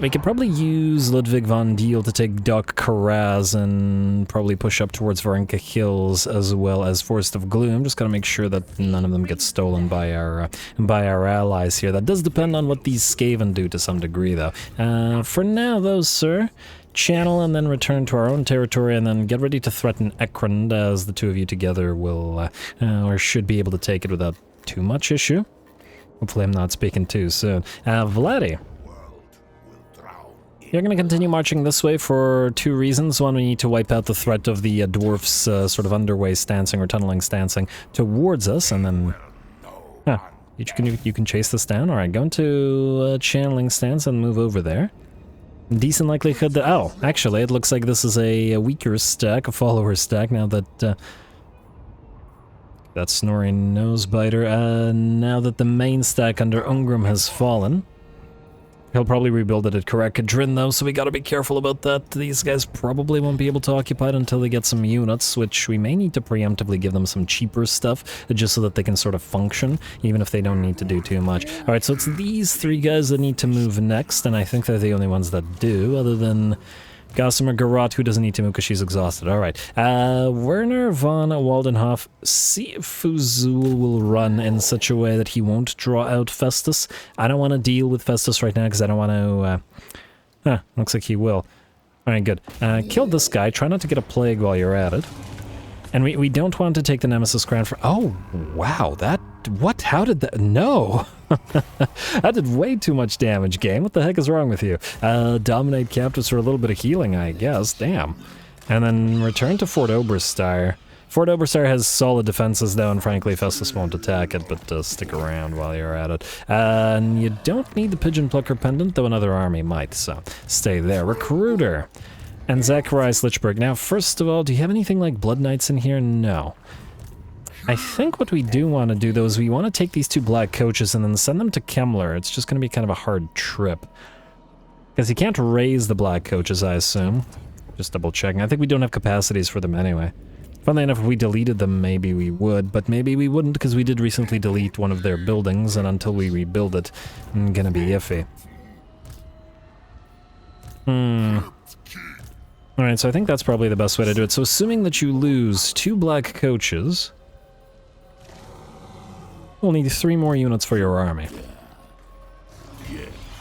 We could probably use Ludwig von Deal to take Doc Karaz and probably push up towards Varenka Hills as well as Forest of Gloom. Just gotta make sure that none of them get stolen by our allies here. That does depend on what these Skaven do to some degree though. For now though, sir, channel and then return to our own territory and then get ready to threaten Ekrund as the two of you together will, or should be able to take it without too much issue. Hopefully I'm not speaking too soon. Vladdy, you're going to continue marching this way for two reasons. One, we need to wipe out the threat of the dwarfs sort of underway stancing or tunneling stancing towards us, and then... you can chase this down? Alright, go into channeling stance and move over there. Decent likelihood that... Oh, actually, it looks like this is a weaker stack, a follower stack, now that... that snoring nosebiter. Now that the main stack under Ungrim has fallen. He'll probably rebuild it at Karakadrin though, so we gotta be careful about that. These guys probably won't be able to occupy it until they get some units, which we may need to preemptively give them some cheaper stuff, just so that they can sort of function, even if they don't need to do too much. Alright, so it's these three guys that need to move next, and I think they're the only ones that do, other than Gossamer Garot, who doesn't need to move because she's exhausted. Alright, Werner von Waldenhof, see if Fuzul will run in such a way that he won't draw out Festus. I don't want to deal with Festus right now because I don't want to... looks like he will. Alright, good. Kill this guy, try not to get a plague while you're at it. And we don't want to take the Nemesis Crown for... Oh, wow, that... What? How did that... No! That did way too much damage, game. What the heck is wrong with you? Dominate captives for a little bit of healing, I guess. Damn. And then return to Fort Oberstyre. Fort Oberstyre has solid defenses, though, and frankly, Festus won't attack it, but stick around while you're at it. And you don't need the Pigeon Plucker Pendant, though another army might, so stay there. Recruiter. And Zacharias Lichberg. Now, first of all, do you have anything like Blood Knights in here? No. I think what we do want to do, though, is we want to take these two black coaches and then send them to Kemmler. It's just going to be kind of a hard trip. Because you can't raise the black coaches, I assume. Just double checking. I think we don't have capacities for them anyway. Funnily enough, if we deleted them, maybe we would, but maybe we wouldn't, because we did recently delete one of their buildings, and until we rebuild it, it's gonna be iffy. Alright, so I think that's probably the best way to do it. So assuming that you lose two black coaches... We'll need 3 more units for your army.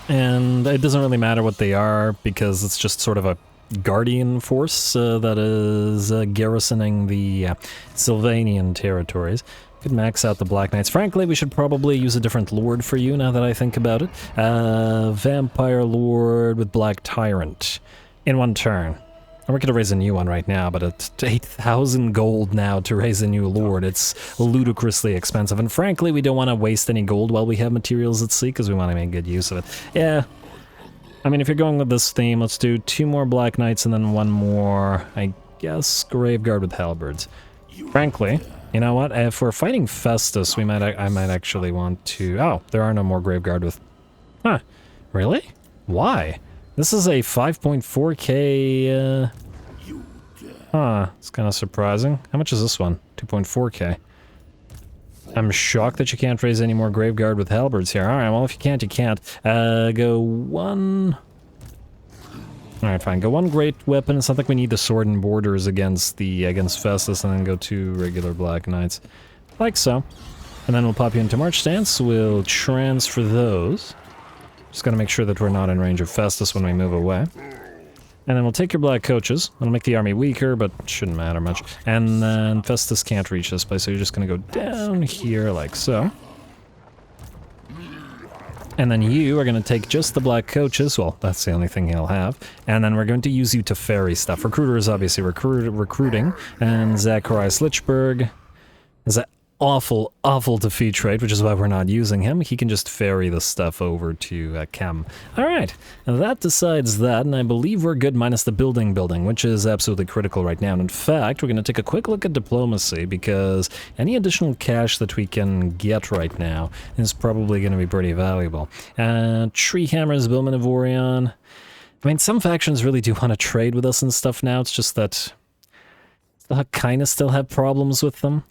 And it doesn't really matter what they are, because it's just sort of a guardian force that is garrisoning the Sylvanian territories. Could max out the Black Knights. Frankly, we should probably use a different lord for you, now that I think about it. Vampire Lord with Black Tyrant. In 1 turn. And we're going to raise a new one right now, but it's 8,000 gold now to raise a new lord. It's ludicrously expensive, and frankly, we don't want to waste any gold while we have materials at sea, because we want to make good use of it. Yeah. I mean, if you're going with this theme, let's do 2 more Black Knights and then 1 more, I guess, Graveguard with Halberds. Frankly, you know what? If we're fighting Festus, I might actually want to... Oh, there are no more Graveguard with... Huh. Really? Why? This is a 5.4k, it's kind of surprising. How much is this one? 2.4k. I'm shocked that you can't raise any more Graveguard with Halberds here. Alright, well, if you can't, you can't. Go 1... Alright, fine. Go 1 great weapon. It's not like we need the sword and borders against Festus, and then go 2 regular Black Knights. Like so. And then we'll pop you into March Stance. We'll transfer those. Just gotta make sure that we're not in range of Festus when we move away. And then we'll take your black coaches. It'll make the army weaker, but shouldn't matter much. And then Festus can't reach this place, so you're just gonna go down here like so. And then you are gonna take just the black coaches. Well, that's the only thing he'll have. And then we're going to use you to ferry stuff. Recruiter is obviously recruiting. And Zacharias Lichberg. awful defeat trait, which is why we're not using him. He can just ferry the stuff over to Chem. Alright, that decides that, and I believe we're good minus the building, which is absolutely critical right now. And in fact, we're going to take a quick look at diplomacy, because any additional cash that we can get right now is probably going to be pretty valuable. Tree Hammers, Bowman of Orion. I mean, some factions really do want to trade with us and stuff now, it's just that I kind of still have problems with them.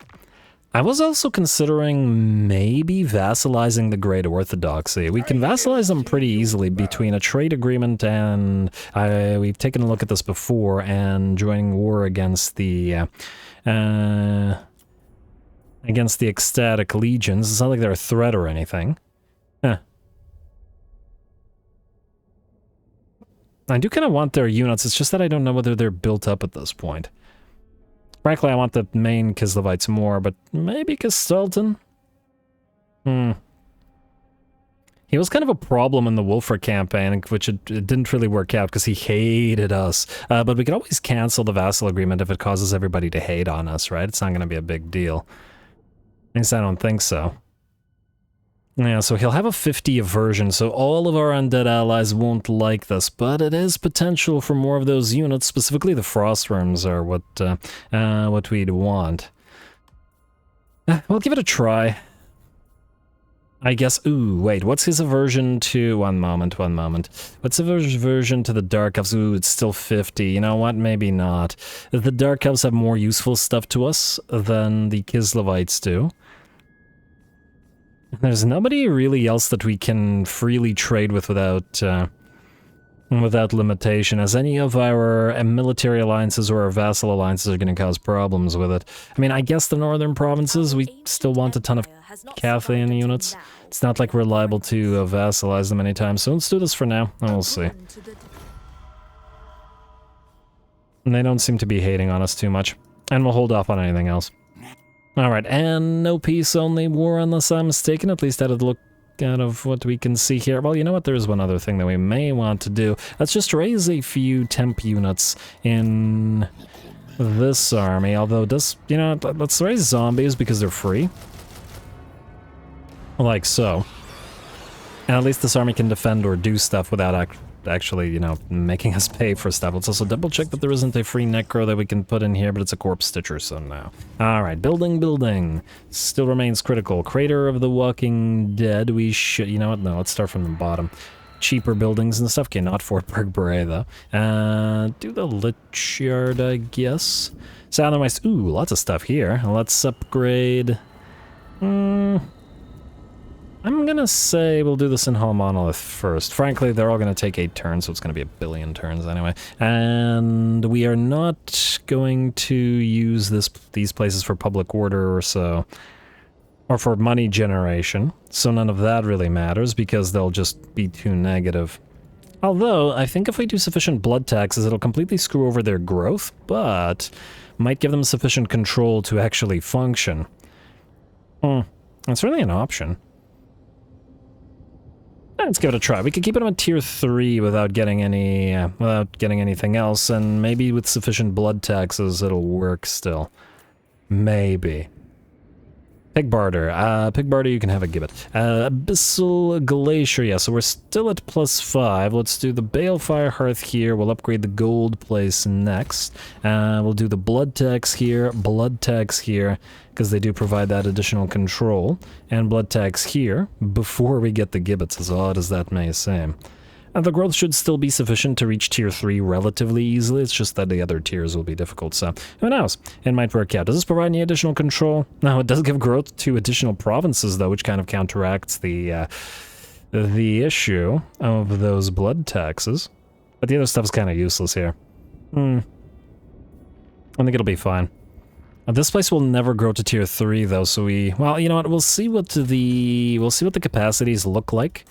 I was also considering maybe vassalizing the Great Orthodoxy. We can vassalize them pretty easily between a trade agreement and... we've taken a look at this before, and joining war against the ecstatic legions. It's not like they're a threat or anything. Huh. I do kind of want their units, it's just that I don't know whether they're built up at this point. Frankly, I want the main Kislevites more, but maybe Kistalton? He was kind of a problem in the Wolfra campaign, which it didn't really work out because he hated us. But we could always cancel the vassal agreement if it causes everybody to hate on us, right? It's not going to be a big deal. At least I don't think so. Yeah, so he'll have a 50 aversion, so all of our undead allies won't like this, but it is potential for more of those units, specifically the frostworms are what we'd want. We'll give it a try. I guess, ooh, wait, what's his aversion to, one moment. What's his aversion to the Dark Elves? Ooh, it's still 50, you know what, maybe not. The Dark Elves have more useful stuff to us than the Kislevites do. There's nobody really else that we can freely trade with without limitation, as any of our military alliances or our vassal alliances are going to cause problems with it. I mean, I guess the northern provinces, we still want a ton of Cathayan units. It's not like we're liable to vassalize them anytime, so let's do this for now, and we'll see. And they don't seem to be hating on us too much, and we'll hold off on anything else. Alright, and no peace, only war unless I'm mistaken, at least out of what we can see here. Well, you know what, there's one other thing that we may want to do. Let's just raise a few temp units in this army, although this, you know, let's raise zombies because they're free. Like so. And at least this army can defend or do stuff without actually, you know, making us pay for stuff. Let's also double check that there isn't a free necro that we can put in here, but it's a corpse stitcher, so no. Alright, building. Still remains critical. Crater of the Walking Dead, we should, you know what, no, let's start from the bottom. Cheaper buildings and stuff, okay, not Fort Berg-Beret though. Do the Lich Yard, I guess. Southernwest, ooh, lots of stuff here. Let's upgrade. I'm gonna say we'll do this in Hall Monolith first. Frankly, they're all gonna take 8 turns, so it's gonna be a billion turns anyway. And we are not going to use these places for public order or so, or for money generation, so none of that really matters because they'll just be too negative. Although, I think if we do sufficient blood taxes, it'll completely screw over their growth, but might give them sufficient control to actually function. That's really an option. Let's give it a try. We could keep it on tier 3 without getting anything else, and maybe with sufficient blood taxes it'll work still. Maybe. Pig barter. Pig barter, you can have a gibbet. Abyssal Glacier, yeah, so we're still at +5. Let's do the Balefire Hearth here. We'll upgrade the gold place next. We'll do the blood tax here, because they do provide that additional control, and blood tax here before we get the gibbets, as odd as that may seem. And the growth should still be sufficient to reach tier 3 relatively easily, it's just that the other tiers will be difficult, so who knows? It might work out. Does this provide any additional control? No, it does give growth to additional provinces, though, which kind of counteracts the issue of those blood taxes. But the other stuff is kind of useless here. I think it'll be fine. This place will never grow to tier 3, though, so well, you know what, we'll see what the capacities look like.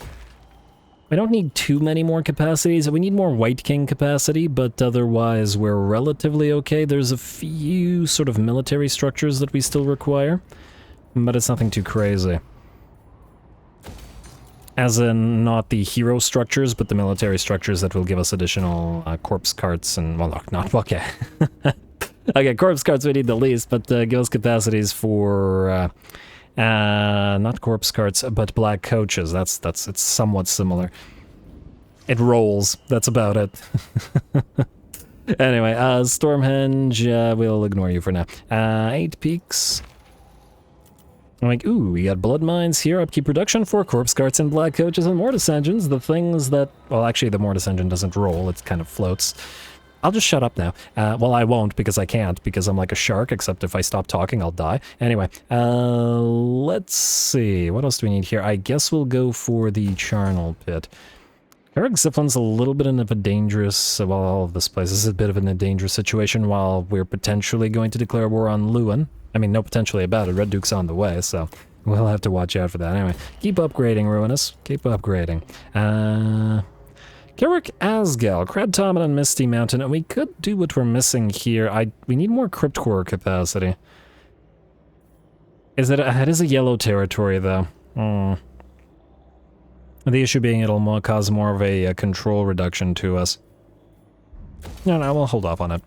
We don't need too many more capacities. We need more White King capacity, but otherwise we're relatively okay. There's a few sort of military structures that we still require, but it's nothing too crazy. As in, not the hero structures, but the military structures that will give us additional corpse carts and, well, not okay. Okay, corpse carts we need the least, but give us capacities for not corpse carts, but black coaches. It's somewhat similar. It rolls. That's about it. Anyway, Stormhenge, we'll ignore you for now. 8 peaks. I'm like, ooh, we got blood mines here, upkeep production for corpse carts and black coaches and mortis engines. The things that, well, actually the mortis engine doesn't roll, it kind of floats. I'll just shut up now. Well, I won't because I can't, because I'm like a shark, except if I stop talking, I'll die. Anyway, let's see. What else do we need here? I guess we'll go for the charnel pit. Eric Ziflin's a little bit of a dangerous, well, all of this place is a bit of a dangerous situation while we're potentially going to declare war on Lewin. I mean, no potentially about it. Red Duke's on the way, so we'll have to watch out for that. Anyway, keep upgrading, Ruinous. Keep upgrading. Kerik Asgal, Kradtomin and Misty Mountain, and we could do what we're missing here. We need more Crypt Core capacity. It is a yellow territory, though. The issue being it'll cause more of a control reduction to us. No, we'll hold off on it.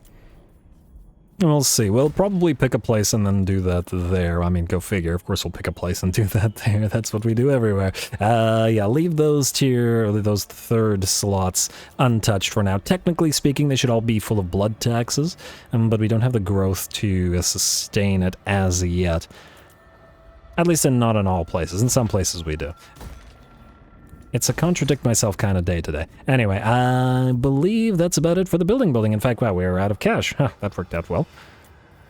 We'll see. We'll probably pick a place and then do that there. I mean, go figure. Of course we'll pick a place and do that there. That's what we do everywhere. Yeah, leave those those third slots untouched for now. Technically speaking, they should all be full of blood taxes, but we don't have the growth to sustain it as yet. At least not in all places. In some places we do. It's a contradict myself kind of day today. Anyway, I believe that's about it for the building. In fact, wow, we're out of cash. Huh, that worked out well.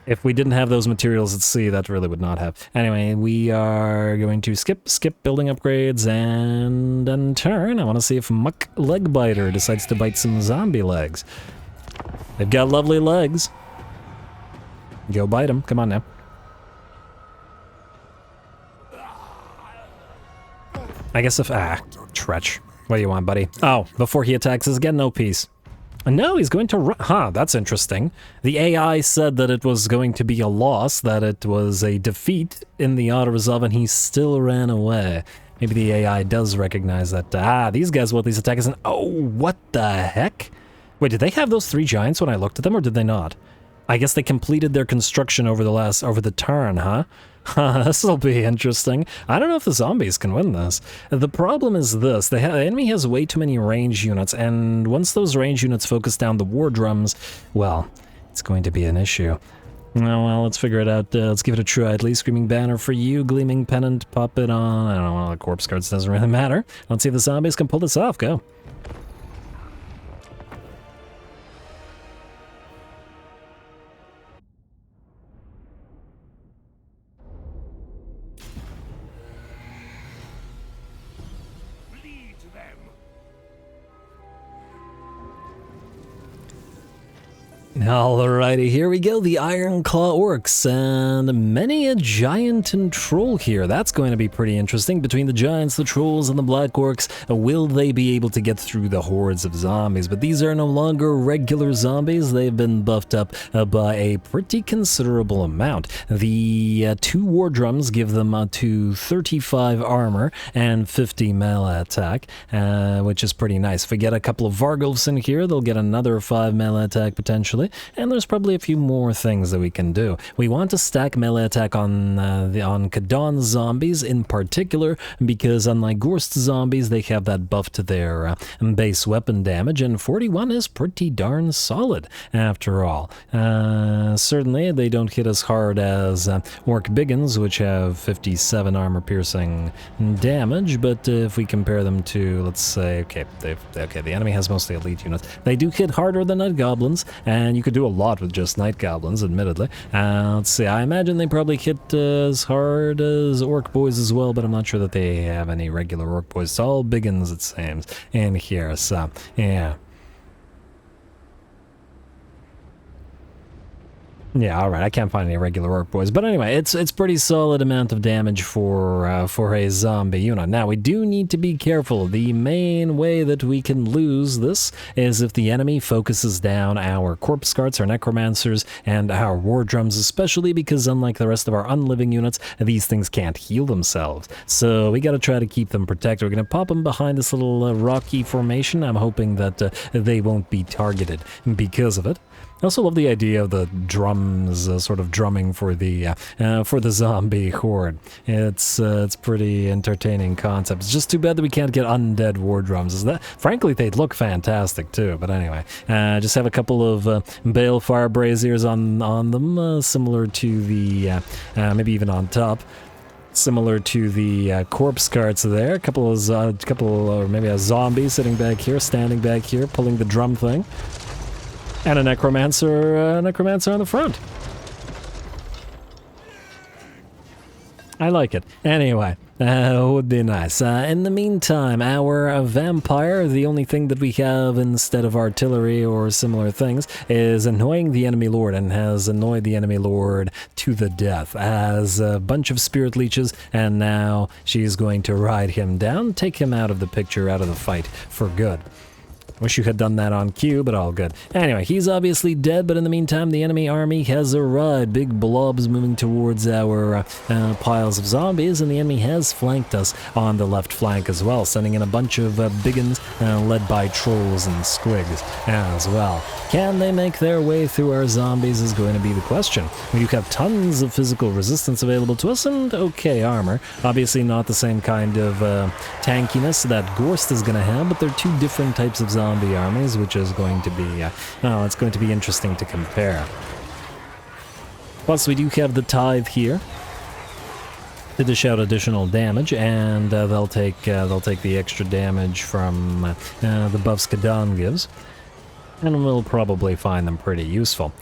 If we didn't have those materials at sea, that really would not have. Anyway, we are going to skip building upgrades and then turn. I want to see if Muck Legbiter decides to bite some zombie legs. They've got lovely legs. Go bite them. Come on now. I guess if... Tretch. What do you want, buddy? Oh, before he attacks us again, no peace. No, he's going to run. Huh, that's interesting. The AI said that it was going to be a loss, that it was a defeat in the auto-resolve, and he still ran away. Maybe the AI does recognize that. These guys want these attackers, and oh, what the heck? Wait, did they have those 3 giants when I looked at them, or did they not? I guess they completed their construction over the turn, huh? This'll be interesting. I don't know if the zombies can win this. The problem is this, the enemy has way too many range units, and once those range units focus down the war drums, well, it's going to be an issue. Oh, well, let's figure it out. Let's give it a try. At least Screaming Banner for you, Gleaming Pennant, pop it on. I don't know, the corpse cards doesn't really matter. Let's see if the zombies can pull this off. Go. Alrighty, here we go, the Iron Claw Orcs, and many a giant and troll here. That's going to be pretty interesting. Between the giants, the trolls, and the black orcs, will they be able to get through the hordes of zombies? But these are no longer regular zombies. They've been buffed up by a pretty considerable amount. The 2 war drums give them to 35 armor and 50 melee attack, which is pretty nice. If we get a couple of Vargulfs in here, they'll get another 5 melee attack potentially. And there's probably a few more things that we can do. We want to stack melee attack on Kadon zombies in particular, because unlike Gorst zombies, they have that buff to their base weapon damage, and 41 is pretty darn solid after all. Certainly, they don't hit as hard as Orc Biggins, which have 57 armor piercing damage, but if we compare them to, let's say, okay, the enemy has mostly elite units. They do hit harder than Night Goblins, and you could do a lot with just Night Goblins, admittedly. Let's see, I imagine they probably hit as hard as Orc Boys as well, but I'm not sure that they have any regular Orc Boys. It's all Biggins, it seems, in here, so, yeah. Yeah, alright, I can't find any regular Orc Boys. But anyway, it's pretty solid amount of damage for a zombie unit. Now, we do need to be careful. The main way that we can lose this is if the enemy focuses down our Corpse Carts, our Necromancers, and our War Drums, especially because unlike the rest of our unliving units, these things can't heal themselves. So we gotta try to keep them protected. We're gonna pop them behind this little rocky formation. I'm hoping that they won't be targeted because of it. I also love the idea of the drums sort of drumming for the zombie horde. It's pretty entertaining concept. It's just too bad that we can't get undead war drums. Frankly, they'd look fantastic too. But anyway, just have a couple of balefire braziers on them, similar to the maybe even on top. Similar to the corpse carts there. A couple or maybe a zombie sitting back here, standing back here, pulling the drum thing. And a necromancer on the front. I like it. Anyway, would be nice. In the meantime, our vampire, the only thing that we have instead of artillery or similar things, is annoying the enemy lord, and has annoyed the enemy lord to the death. Has a bunch of spirit leeches, and now she's going to ride him down, take him out of the picture, out of the fight for good. Wish you had done that on cue, but all good. Anyway, he's obviously dead, but in the meantime, the enemy army has arrived. Big blobs moving towards our piles of zombies, and the enemy has flanked us on the left flank as well, sending in a bunch of biggins led by trolls and squigs as well. Can they make their way through our zombies is going to be the question. We do have tons of physical resistance available to us, and okay armor. Obviously not the same kind of tankiness that Gorst is going to have, but they're two different types of zombies. Armies, which is going to be, it's going to be interesting to compare. Plus, we do have the Tithe here to dish out additional damage, and they'll take the extra damage from the buffs Kadan gives, and we'll probably find them pretty useful.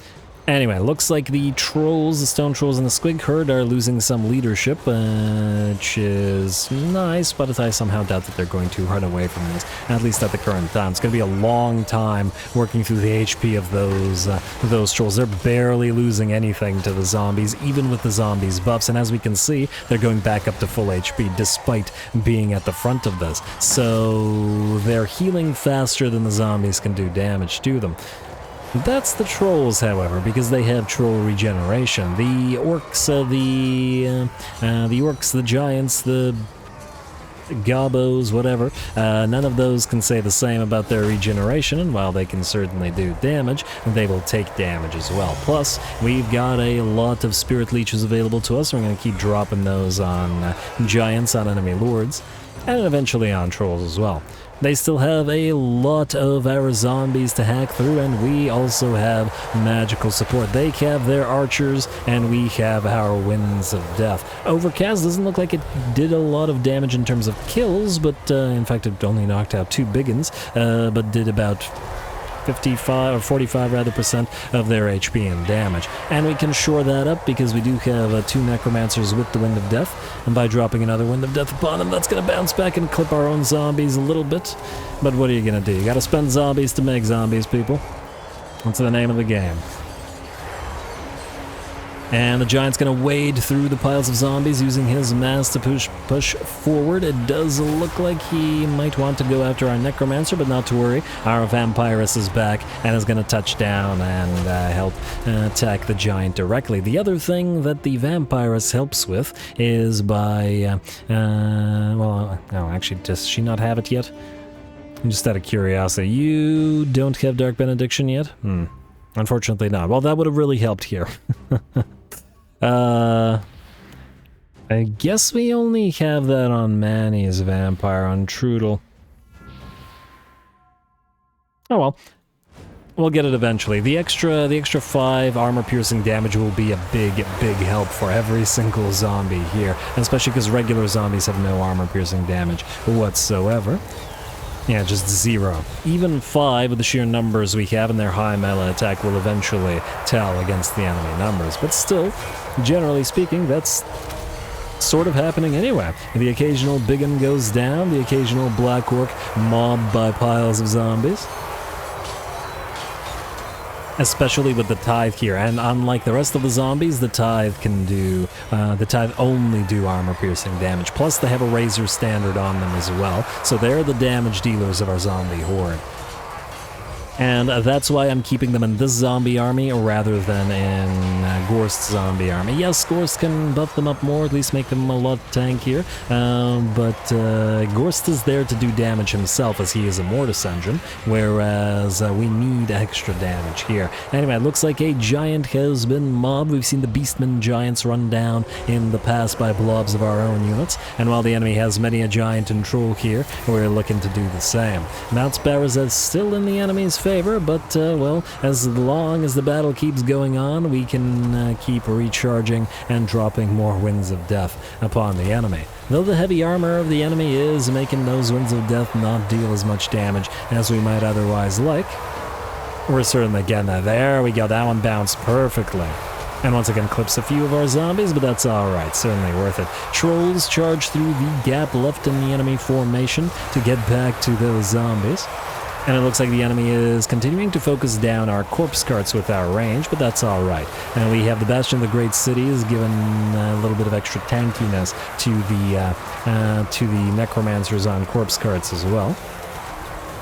Anyway, looks like the trolls, the stone trolls and the squig herd are losing some leadership, which is nice, but I somehow doubt that they're going to run away from this, at least at the current time. It's going to be a long time working through the HP of those trolls. They're barely losing anything to the zombies, even with the zombies' buffs, and as we can see, they're going back up to full HP despite being at the front of this. So they're healing faster than the zombies can do damage to them. That's the trolls, however, because they have troll regeneration. The orcs, the giants, the gobos, whatever, none of those can say the same about their regeneration, and while they can certainly do damage, they will take damage as well. Plus, we've got a lot of spirit leeches available to us, so we're going to keep dropping those on giants, on enemy lords, and eventually on trolls as well. They still have a lot of our zombies to hack through, and we also have magical support. They have their archers, and we have our winds of death. Overcast doesn't look like it did a lot of damage in terms of kills, but in fact it only knocked out 2 biggins, but did about 55 or 45 rather percent of their HP and damage. And we can shore that up because we do have 2 necromancers with the Wind of Death, and by dropping another Wind of Death upon them, that's going to bounce back and clip our own zombies a little bit. But what are you going to do? You got to spend zombies to make zombies, people. That's the name of the game. And the giant's going to wade through the piles of zombies using his mass to push forward. It does look like he might want to go after our necromancer, but not to worry. Our vampiress is back and is going to touch down and help attack the giant directly. The other thing that the vampiress helps with is by... well, no, actually, does she not have it yet? Just out of curiosity. You don't have Dark Benediction yet? Unfortunately not. Well, that would have really helped here. I guess we only have that on Manny's vampire, on Trudel. Oh well. We'll get it eventually. The extra 5 armor-piercing damage will be a big help for every single zombie here, and especially because regular zombies have no armor-piercing damage whatsoever. Yeah, just 0. Even 5 with the sheer numbers we have in their high melee attack will eventually tell against the enemy numbers. But still, generally speaking, that's sort of happening anyway. The occasional biggin goes down, the occasional black orc mobbed by piles of zombies. Especially with the Tithe here, and unlike the rest of the zombies, the Tithe can do, the Tithe only do armor-piercing damage, plus they have a Razor Standard on them as well, so they're the damage dealers of our zombie horde. And that's why I'm keeping them in this zombie army rather than in Gorst's zombie army. Yes, Gorst can buff them up more, at least make them a lot tankier, but Gorst is there to do damage himself as he is a Mortis engine, whereas we need extra damage here. Anyway, it looks like a giant has been mobbed. We've seen the Beastmen giants run down in the past by blobs of our own units, and while the enemy has many a giant and troll here, we're looking to do the same. Mount Sparrows is still in the enemy's favor, but, well, as long as the battle keeps going on, we can keep recharging and dropping more winds of death upon the enemy. Though the heavy armor of the enemy is making those winds of death not deal as much damage as we might otherwise like, we're certainly getting that. There we go, that one bounced perfectly. And once again clips a few of our zombies, but that's alright, certainly worth it. Trolls charge through the gap left in the enemy formation to get back to those zombies. And it looks like the enemy is continuing to focus down our corpse carts with our range, but that's alright. And we have the Bastion of the Great Cities, given a little bit of extra tankiness to the necromancers on corpse carts as well.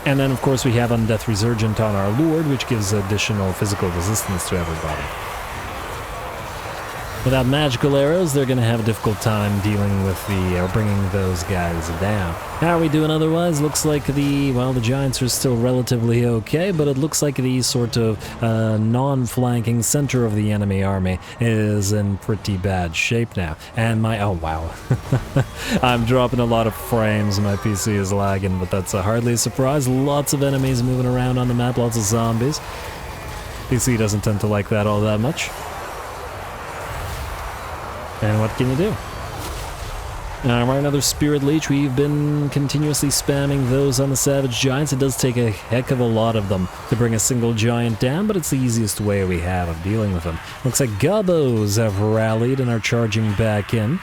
And then of course we have Undeath Resurgent on our Lord, which gives additional physical resistance to everybody. Without magical arrows, they're going to have a difficult time dealing with bringing those guys down. How are we doing otherwise? Looks like the giants are still relatively okay, but it looks like the sort of non-flanking center of the enemy army is in pretty bad shape now. And oh wow. I'm dropping a lot of frames, my PC is lagging, but that's hardly a surprise. Lots of enemies moving around on the map, lots of zombies. PC doesn't tend to like that all that much. And what can you do? Alright, another Spirit Leech. We've been continuously spamming those on the Savage Giants. It does take a heck of a lot of them to bring a single giant down, but it's the easiest way we have of dealing with them. Looks like Gobbos have rallied and are charging back in.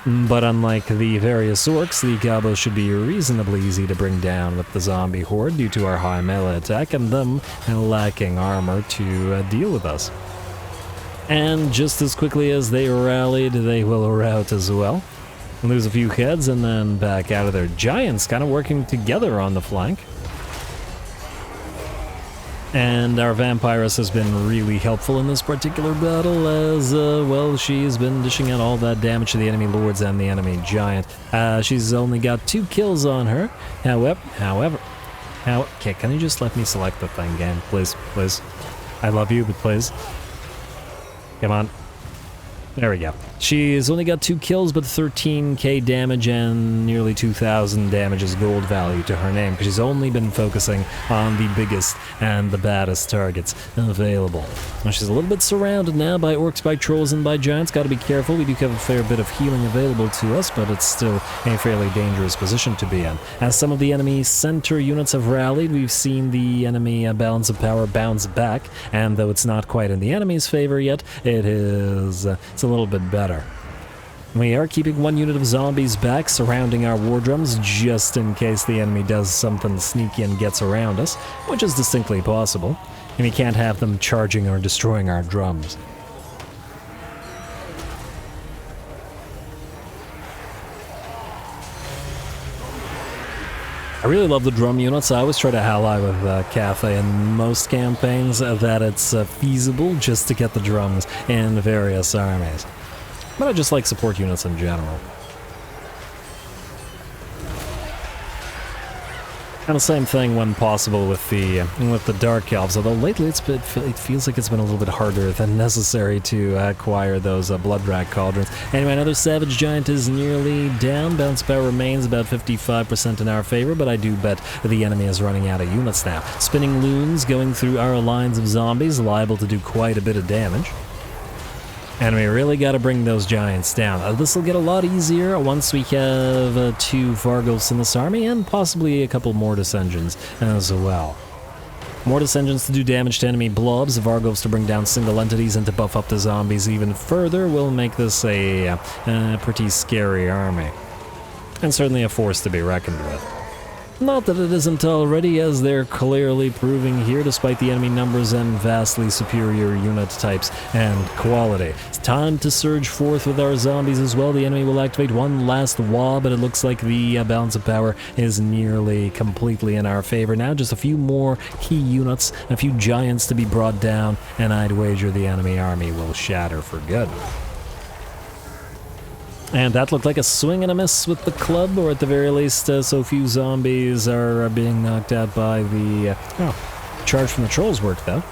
But unlike the various orcs, the Gobbos should be reasonably easy to bring down with the zombie horde due to our high melee attack and them lacking armor to deal with us. And just as quickly as they rallied, they will rout as well. Lose a few heads and then back out of there. Giants kind of working together on the flank. And our Vampiress has been really helpful in this particular battle as, well, she's been dishing out all that damage to the enemy lords and the enemy giant. She's only got 2 kills on her. However, okay, can you just let me select the thing again, please, please? I love you, but please. Come on. There we go. She's only got 2 kills, but 13k damage and nearly 2,000 damage as gold value to her name, because she's only been focusing on the biggest and the baddest targets available. Now she's a little bit surrounded now by orcs, by trolls, and by giants. Gotta be careful. We do have a fair bit of healing available to us, but it's still a fairly dangerous position to be in. As some of the enemy center units have rallied, we've seen the enemy balance of power bounce back, and though it's not quite in the enemy's favor yet, it's a little bit better. We are keeping 1 unit of zombies back, surrounding our war drums, just in case the enemy does something sneaky and gets around us, which is distinctly possible, and we can't have them charging or destroying our drums. I really love the drum units. I always try to ally with Cafe in most campaigns that it's feasible just to get the drums in various armies. But I just like support units in general. And the same thing when possible with the Dark Elves, although lately it feels like it's been a little bit harder than necessary to acquire those Blood Drag Cauldrons. Anyway, another Savage Giant is nearly down. Bounce power remains about 55% in our favor, but I do bet the enemy is running out of units now. Spinning Loons going through our lines of zombies, liable to do quite a bit of damage. And we really got to bring those giants down. This will get a lot easier once we have 2 Vargulfs in this army and possibly a couple Mortis engines as well. Mortis engines to do damage to enemy blobs, Vargulfs to bring down single entities and to buff up the zombies even further will make this a pretty scary army. And certainly a force to be reckoned with. Not that it isn't already, as they're clearly proving here despite the enemy numbers and vastly superior unit types and quality. It's time to surge forth with our zombies as well. The enemy will activate one last wall, but it looks like the balance of power is nearly completely in our favor now. Just a few more key units, a few giants to be brought down, and I'd wager the enemy army will shatter for good. And that looked like a swing and a miss with the club, or at the very least, so few zombies are being knocked out by the... charge from the trolls worked, though.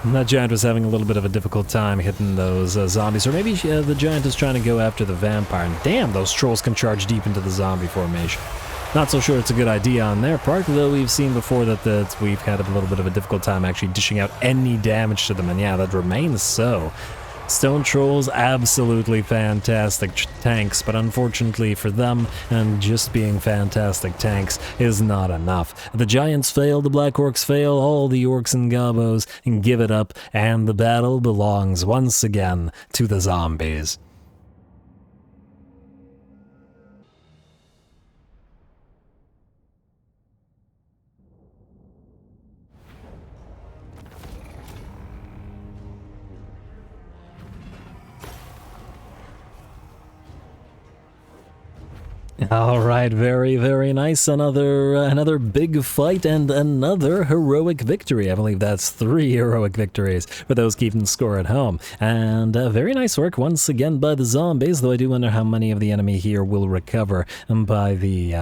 And that giant was having a little bit of a difficult time hitting those zombies, or maybe the giant is trying to go after the vampire. And damn, those trolls can charge deep into the zombie formation. Not so sure it's a good idea on their part, though we've seen before that we've had a little bit of a difficult time actually dishing out any damage to them, and yeah, that remains so. Stone Trolls, absolutely fantastic tanks, but unfortunately for them, and just being fantastic tanks is not enough. The Giants fail, the Black Orcs fail, all the Orcs and Gobos give it up, and the battle belongs once again to the zombies. All right, very, very nice. Another big fight and another heroic victory. I believe that's 3 heroic victories for those keeping score at home. And very nice work once again by the zombies, though I do wonder how many of the enemy here will recover by the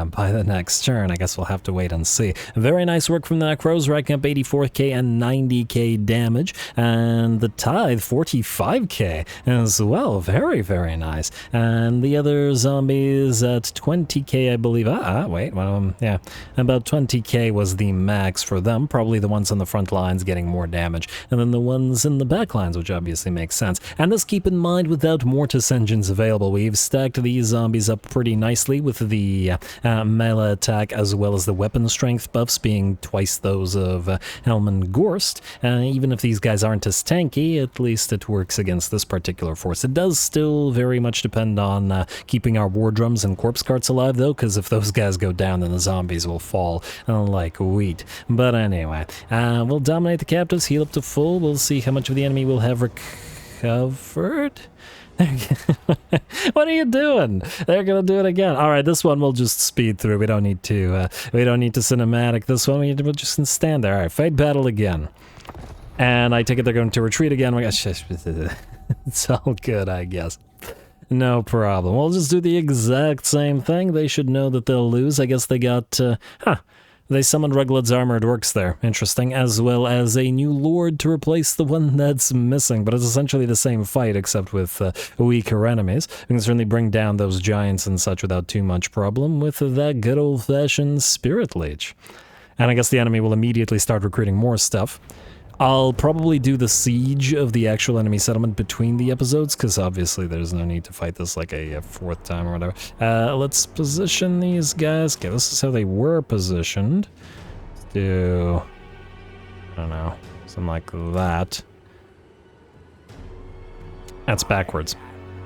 next turn. I guess we'll have to wait and see. Very nice work from the Necros, racking up 84k and 90k damage. And the Tithe, 45k as well. Very, very nice. And the other zombies at 20k, I believe. Wait, well, yeah, about 20k was the max for them. Probably the ones on the front lines getting more damage, and then the ones in the back lines, which obviously makes sense. And let's keep in mind, without Mortis engines available, we've stacked these zombies up pretty nicely with the melee attack as well as the weapon strength buffs being twice those of Helm and Gorst. Even if these guys aren't as tanky, at least it works against this particular force. It does still very much depend on keeping our war drums and corpse carts alive, though, because if those guys go down, then the zombies will fall like wheat. But anyway, we'll dominate the captives, heal up to full. We'll see how much of the enemy we'll have recovered. What are you doing? They're gonna do it again. All right, this one we'll just speed through. We don't need to cinematic this one. We'll just stand there. All right, fight battle again. And I take it they're going to retreat again. It's all good, I guess. No problem. We'll just do the exact same thing. They should know that they'll lose. I guess they got, they summoned Ruglad's armored orcs there. Interesting. As well as a new lord to replace the one that's missing. But it's essentially the same fight, except with weaker enemies. We can certainly bring down those giants and such without too much problem with that good old-fashioned Spirit Leech. And I guess the enemy will immediately start recruiting more stuff. I'll probably do the siege of the actual enemy settlement between the episodes, because obviously there's no need to fight this like a 4th time or whatever. Let's position these guys. Okay, this is how they were positioned. Let's do, I don't know, something like that. That's backwards.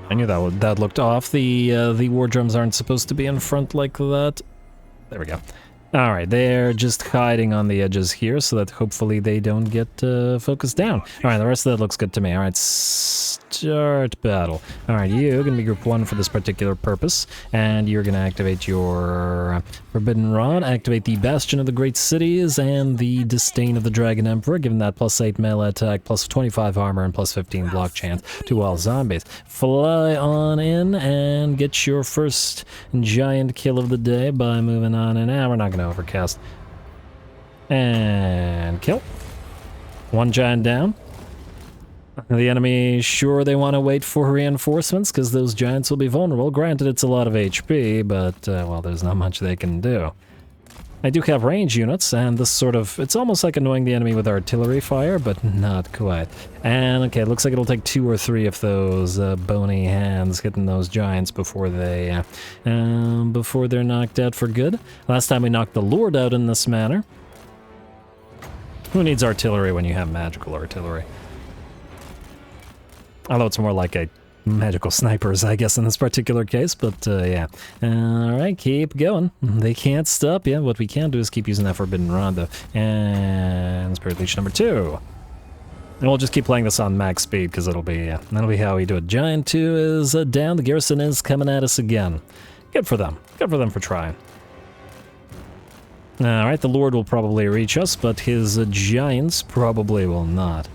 I knew that looked off. The war drums aren't supposed to be in front like that. There we go. Alright, they're just hiding on the edges here so that hopefully they don't get focused down. Alright, the rest of that looks good to me. Alright, start battle. Alright, you're going to be group 1 for this particular purpose, and you're going to activate your Forbidden Rod, activate the Bastion of the Great Cities, and the Disdain of the Dragon Emperor, giving that +8 melee attack, +25 armor, and +15 block chance to all zombies. Fly on in and get your first giant kill of the day by moving on in. We're not going to overcast. And kill. One giant down. The enemy, sure, they want to wait for reinforcements because those giants will be vulnerable. Granted, it's a lot of HP, but, well, there's not much they can do. I do have range units, and this sort of, it's almost like annoying the enemy with artillery fire, but not quite. And, okay, it looks like it'll take 2 or 3 of those bony hands hitting those giants before they're knocked out for good. Last time we knocked the Lord out in this manner. Who needs artillery when you have magical artillery? Although it's more like a magical snipers, I guess, in this particular case, but yeah. Alright, keep going. They can't stop you. What we can do is keep using that Forbidden Rod, though. And Spirit Leech number 2. And we'll just keep playing this on max speed, because that'll be how we do it. Giant 2 is down. The garrison is coming at us again. Good for them. Good for them for trying. Alright, the Lord will probably reach us, but his giants probably will not.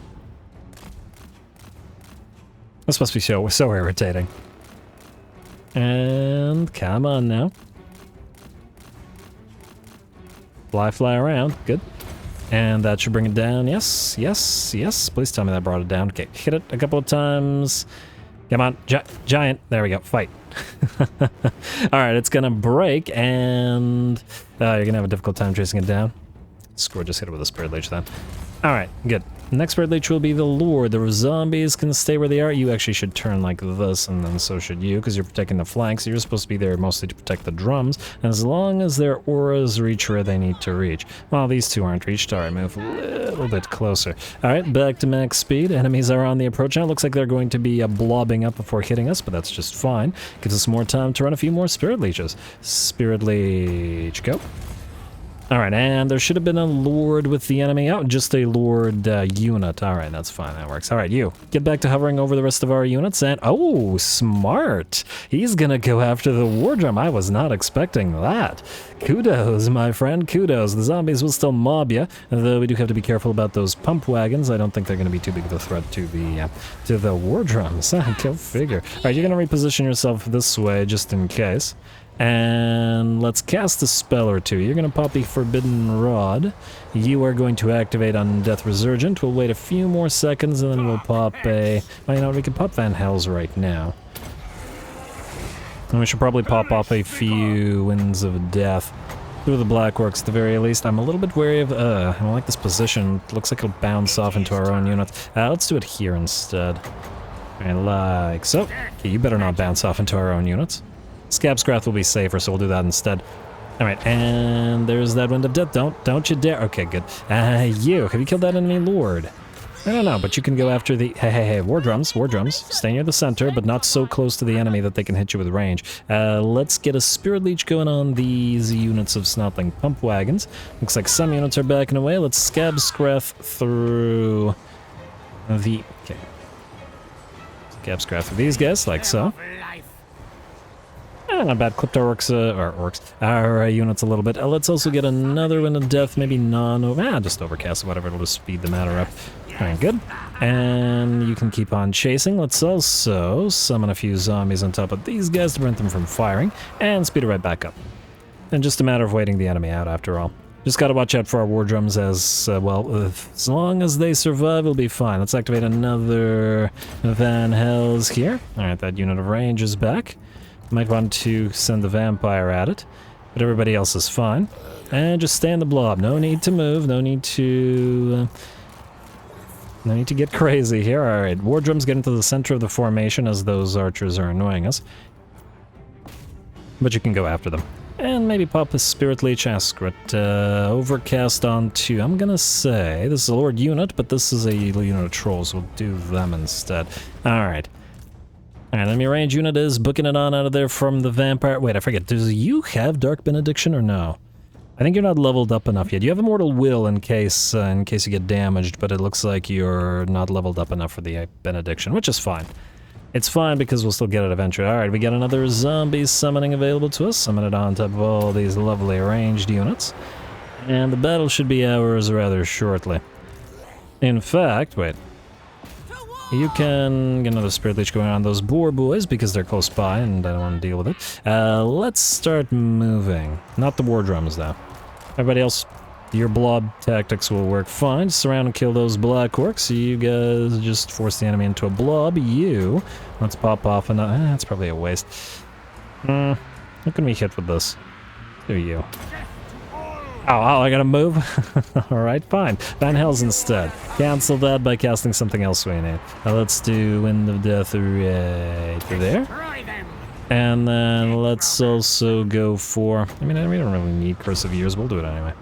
This must be so irritating. And come on now. Fly around. Good. And that should bring it down. Yes, yes, yes. Please tell me that brought it down. Okay, hit it a couple of times. Come on, giant. There we go. Fight. Alright, it's gonna break, and you're gonna have a difficult time chasing it down. Score, just hit it with a Spirit Leech then. Alright, good. Next Spirit Leech will be the Lord. The zombies can stay where they are. You actually should turn like this, and then so should you, because you're protecting the flanks. You're supposed to be there mostly to protect the drums, and as long as their auras reach where they need to reach. Well, these two aren't reached. Alright, move a little bit closer. Alright, back to max speed. Enemies are on the approach now. It looks like they're going to be blobbing up before hitting us, but that's just fine. Gives us more time to run a few more Spirit Leeches. Spirit Leech, go. Alright, and there should have been a Lord with the enemy. Oh, just a Lord unit. Alright, that's fine, that works. Alright, you, get back to hovering over the rest of our units, and oh, smart! He's gonna go after the War Drum. I was not expecting that. Kudos, my friend, kudos. The zombies will still mob you, though we do have to be careful about those pump wagons. I don't think they're gonna be too big of a threat to the War Drums. Go figure. Alright, you're gonna reposition yourself this way, just in case. And let's cast a spell or two. You're going to pop the Forbidden Rod. You are going to activate Undeath Resurgent. We'll wait a few more seconds, and then we'll pop a... Well, you know what? We can pop Van Hels right now. And we should probably pop off a few Winds of Death. Through the Black Orcs, at the very least. I'm a little bit wary of... I don't like this position. It looks like it'll bounce off into our own units. Let's do it here instead. And like so. Okay, you better not bounce off into our own units. Scabscrath will be safer, so we'll do that instead. Alright, and there's that Wind of Death. Don't you dare. Okay, good. You, have you killed that enemy Lord? I don't know, but you can go after the... Hey, War Drums. Stay near the center, but not so close to the enemy that they can hit you with range. Let's get a Spirit Leech going on these units of Snotling Pump Wagons. Looks like some units are backing away. Let's Scabscrath through the... Okay. Scabscrath through these guys, like so. Not bad. Clipped our our units a little bit. Let's also get another Wind of Death, maybe just Overcast, whatever, it'll just speed the matter up. Alright, good. And you can keep on chasing. Let's also summon a few zombies on top of these guys to prevent them from firing, and speed it right back up. And just a matter of waiting the enemy out, after all. Just gotta watch out for our War Drums as long as they survive, we'll be fine. Let's activate another Van Hels here. Alright, that unit of range is back. Might want to send the vampire at it, but everybody else is fine. And just stay in the blob. No need to move. No need to get crazy here. All right, War Drums get into the center of the formation as those archers are annoying us. But you can go after them. And maybe pop a Spirit Leech Askrit. Overcast on 2. I'm gonna say this is a Lord unit, but this is a unit of trolls. We'll do them instead. All right. Alright, enemy range unit is booking it on out of there from the vampire. Wait, I forget. Do you have Dark Benediction or no? I think you're not leveled up enough yet. You have Immortal Will in case you get damaged, but it looks like you're not leveled up enough for the Benediction, which is fine. It's fine because we'll still get it eventually. Alright, we got another zombie summoning available to us. Summon it on top of all these lovely ranged units. And the battle should be ours rather shortly. In fact, wait. You can get another Spirit Leech going on those boar boys because they're close by and I don't want to deal with it. Let's start moving. Not the War Drums, though. Everybody else, your blob tactics will work fine. Surround and kill those Black Orcs. You guys just force the enemy into a blob. You, let's pop off another... that's probably a waste. How can we hit with this? Do you? Oh, I gotta move? Alright, fine. Van Hels instead. Cancel that by casting something else we need. Let's do Wind of Death right there. And then let's also go for... I mean, we don't really need Curse of Years, we'll do it anyway.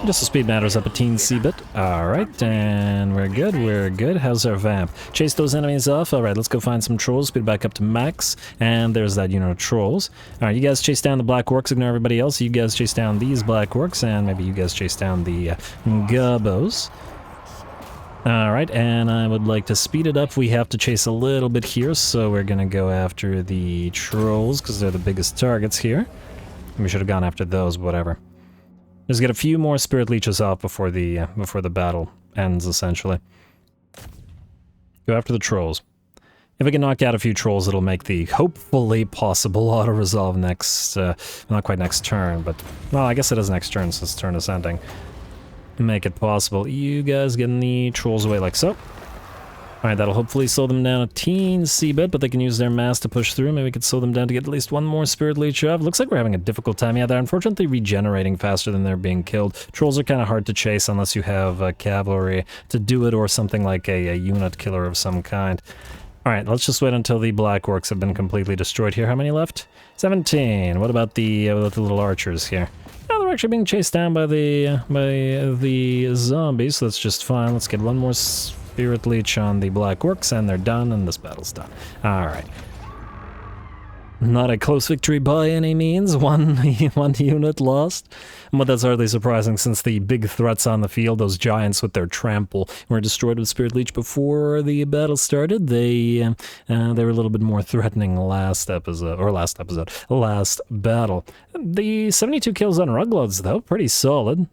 Just the speed matters up a teensy bit. Alright, and we're good, we're good. How's our vamp? Chase those enemies off. Alright, let's go find some trolls. Speed back up to max. And there's that unit of trolls. Alright, you guys chase down the black orcs, ignore everybody else. You guys chase down these black orcs, and maybe you guys chase down the gubbos. Alright, and I would like to speed it up. We have to chase a little bit here, so we're gonna go after the trolls, because they're the biggest targets here. We should have gone after those, but whatever. Just get a few more spirit leeches off before the battle ends, essentially. Go after the trolls. If we can knock out a few trolls, it'll make the hopefully possible auto-resolve next, not quite next turn, but, well, I guess it is next turn since turn is ending. Make it possible. You guys getting the trolls away like so. Alright, that'll hopefully slow them down a teensy bit, but they can use their mass to push through. Maybe we could slow them down to get at least one more spirit leech off. Looks like we're having a difficult time. Yeah, they're unfortunately regenerating faster than they're being killed. Trolls are kind of hard to chase unless you have cavalry to do it, or something like a unit killer of some kind. Alright, let's just wait until the black orcs have been completely destroyed here. How many left? 17. What about the little archers here? Oh, they're actually being chased down by the zombies, so that's just fine. Let's get one more spirit leech on the black orcs, and they're done, and this battle's done. Alright. Not a close victory by any means. One unit lost. But that's hardly surprising, since the big threats on the field, those giants with their trample, were destroyed with Spirit Leech before the battle started. They were a little bit more threatening last battle. The 72 kills on Rugloads, though, pretty solid.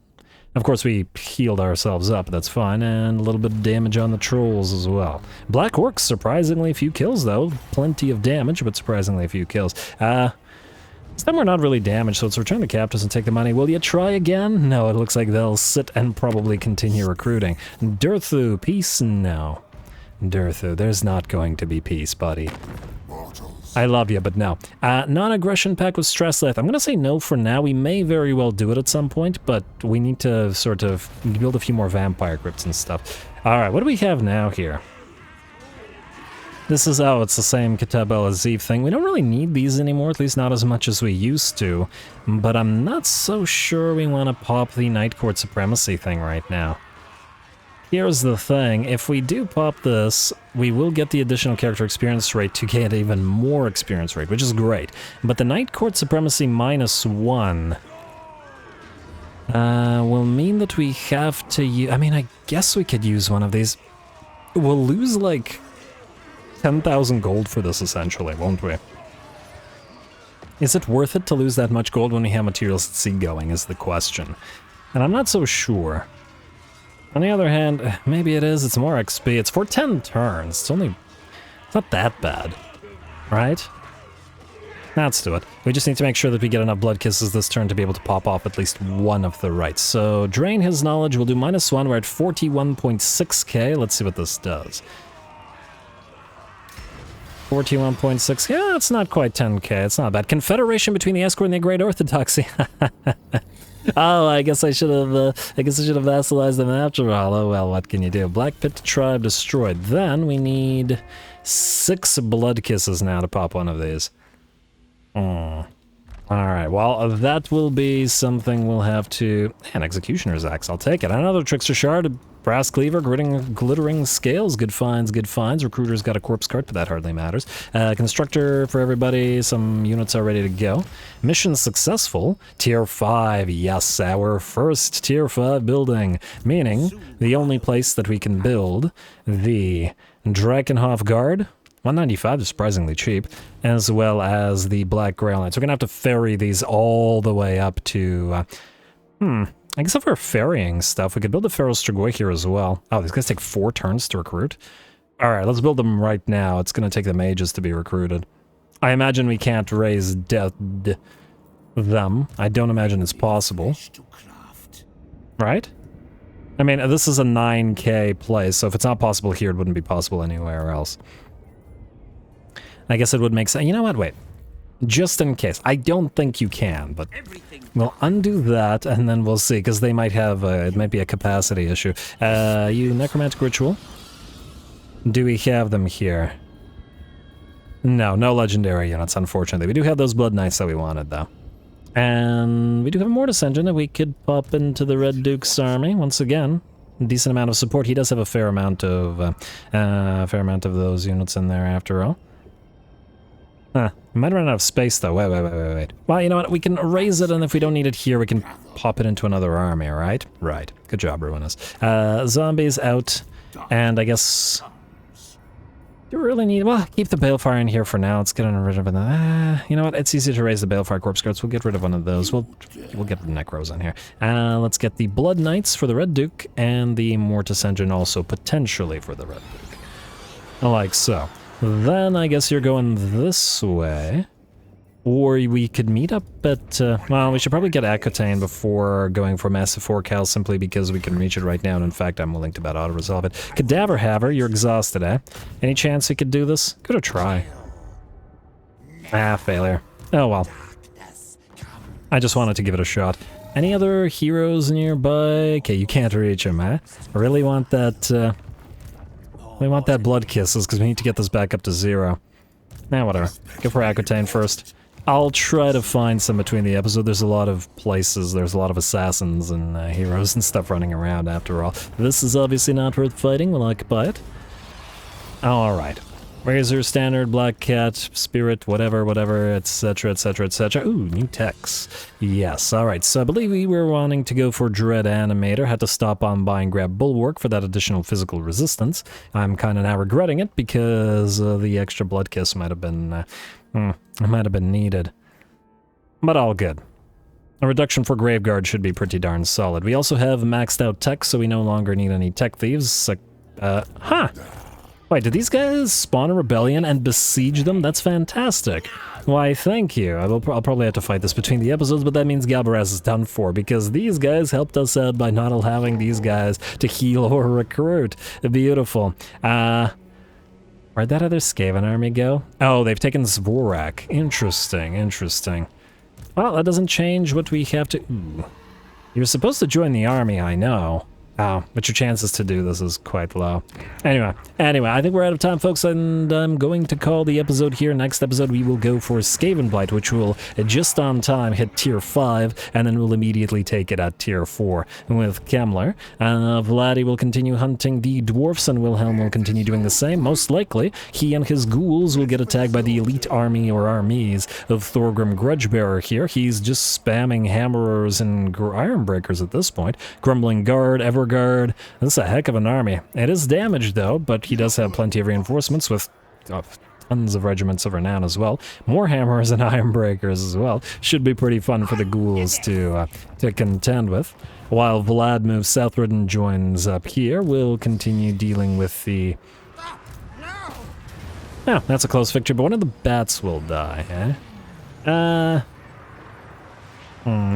Of course, we healed ourselves up, that's fine, and a little bit of damage on the trolls as well. Black Orcs, surprisingly few kills, though. Plenty of damage, but surprisingly few kills. This time we're not really damaged, so let's return the captives and take the money. Will you try again? No, it looks like they'll sit and probably continue recruiting. Durthu, peace? No. Durthu, there's not going to be peace, buddy. I love you, but no. Non-aggression pact with Stressleth. I'm going to say no for now. We may very well do it at some point, but we need to sort of build a few more vampire crypts and stuff. Alright, what do we have now here? This is, oh, it's the same Katab Aziv thing. We don't really need these anymore, at least not as much as we used to. But I'm not so sure we want to pop the Night Court Supremacy thing right now. Here's the thing, if we do pop this, we will get the additional character experience rate to get even more experience rate, which is great. But the Night Court Supremacy -1 will mean that we have to use... I mean, I guess we could use one of these. We'll lose, like, 10,000 gold for this, essentially, won't we? Is it worth it to lose that much gold when we have materials at sea going, is the question. And I'm not so sure. On the other hand, maybe it is, it's more XP. It's for 10 turns. It's not that bad. Right? Let's do it. We just need to make sure that we get enough blood kisses this turn to be able to pop off at least one of the rights. So, drain his knowledge, we'll do -1, we're at 41.6k. Let's see what this does. 41.6k, yeah, it's not quite 10k, it's not bad. Confederation between the Escort and the Great Orthodoxy. Oh, I guess I should have vassalized them after all. Oh well, what can you do? Black Pit Tribe destroyed. Then we need 6 blood kisses now to pop one of these. Alright, well, that will be something we'll have to... Man, Executioner's Axe, I'll take it. Another Trickster Shard, Brass Cleaver, Glittering Scales, good finds, good finds. Recruiter's got a Corpse Cart, but that hardly matters. Constructor for everybody, some units are ready to go. Mission successful. Tier 5, yes, our first Tier 5 building. Meaning, the only place that we can build the Drakenhof Guard. 195 is surprisingly cheap, as well as the Black Grail Knights. We're gonna have to ferry these all the way up to, I guess if we're ferrying stuff, we could build a Pharaoh Strigoi here as well. Oh, these guys take 4 turns to recruit? Alright, let's build them right now. It's gonna take them ages to be recruited. I imagine we can't raise them. I don't imagine it's possible. Right? I mean, this is a 9k place, so if it's not possible here, it wouldn't be possible anywhere else. I guess it would make sense. You know what? Wait. Just in case. I don't think you can, but we'll undo that, and then we'll see, because they might have it might be a capacity issue. You Necromantic Ritual? Do we have them here? No, no legendary units, unfortunately. We do have those Blood Knights that we wanted, though. And we do have a Mortis engine that we could pop into the Red Duke's army once again. Decent amount of support. He does have a fair amount of those units in there after all. Huh. We might run out of space though. Wait. Well, you know what? We can raise it, and if we don't need it here, we can pop it into another army, right? Right. Good job, Ruinous. Zombies out, and I guess... Do we really need... Well, keep the Balefire in here for now. Let's get rid of it. You know what? It's easy to raise the Balefire Corpse Guards. We'll get rid of one of those. We'll get the Necros in here. Let's get the Blood Knights for the Red Duke, and the Mortis Engine also potentially for the Red Duke. Like so. Then I guess you're going this way. Or we could meet up at... well, we should probably get Aquitaine before going for Massive 4 Cal, simply because we can reach it right now, and in fact, I'm willing to bet auto-resolve it. Cadaver Haver, you're exhausted, eh? Any chance you could do this? Give it a try. Failure. Oh well. I just wanted to give it a shot. Any other heroes nearby? Okay, you can't reach him, eh? I really want that, we want that Blood Kisses, because we need to get this back up to 0. Nah, whatever. Go for Aquitaine first. I'll try to find some between the episode. There's a lot of places, there's a lot of assassins and heroes and stuff running around after all. This is obviously not worth fighting, we'll occupy it. Alright. Razor, Standard, Black Cat, Spirit, whatever, etc, etc, etc. Ooh, new techs. Yes, alright, so I believe we were wanting to go for Dread Animator. Had to stop on by and grab Bulwark for that additional physical resistance. I'm kind of now regretting it because the extra Blood Kiss might have been needed. But all good. A reduction for Graveguard should be pretty darn solid. We also have maxed out tech, so we no longer need any tech thieves. Wait, did these guys spawn a rebellion and besiege them? That's fantastic. Why, thank you. I'll probably have to fight this between the episodes, but that means Galbaraz is done for, because these guys helped us out by not allowing these guys to heal or recruit. Beautiful. Where'd that other Skaven army go? Oh, they've taken Zvorak. Interesting. Well, that doesn't change what we have to... Ooh. You're supposed to join the army, I know. Oh, but your chances to do this is quite low. Anyway, I think we're out of time, folks, and I'm going to call the episode here. Next episode, we will go for Skaven Blight, which will, just on time, hit Tier 5, and then we'll immediately take it at Tier 4 with Kemler. Vladdy will continue hunting the dwarfs, and Wilhelm will continue doing the same. Most likely, he and his ghouls will get attacked by the elite army or armies of Thorgrim Grudgebearer here. He's just spamming hammerers and ironbreakers at this point. Grumbling Guard, Everguard. This is a heck of an army. It is damaged, though, but he does have plenty of reinforcements with tons of regiments of renown as well. More hammers and ironbreakers as well. Should be pretty fun for the ghouls to contend with. While Vlad moves southward and joins up here, we'll continue dealing with the... Oh, that's a close victory, but one of the bats will die, eh?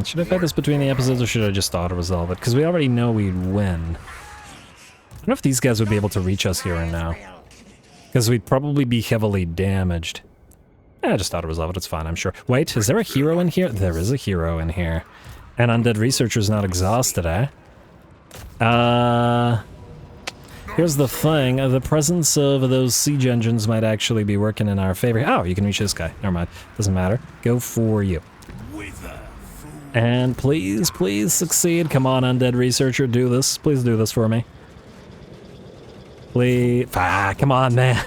Should I fight this between the episodes, or should I just auto-resolve it? Because we already know we'd win. I don't know if these guys would be able to reach us here and now. Because we'd probably be heavily damaged. Just auto-resolve it, it's fine, I'm sure. Wait, is there a hero in here? There is a hero in here. And Undead Researcher's not exhausted, eh? Here's the thing, the presence of those siege engines might actually be working in our favor. Oh, you can reach this guy. Never mind, doesn't matter. Go for you. And please succeed. Come on, Undead Researcher, do this. Please do this for me. Please. Come on, man.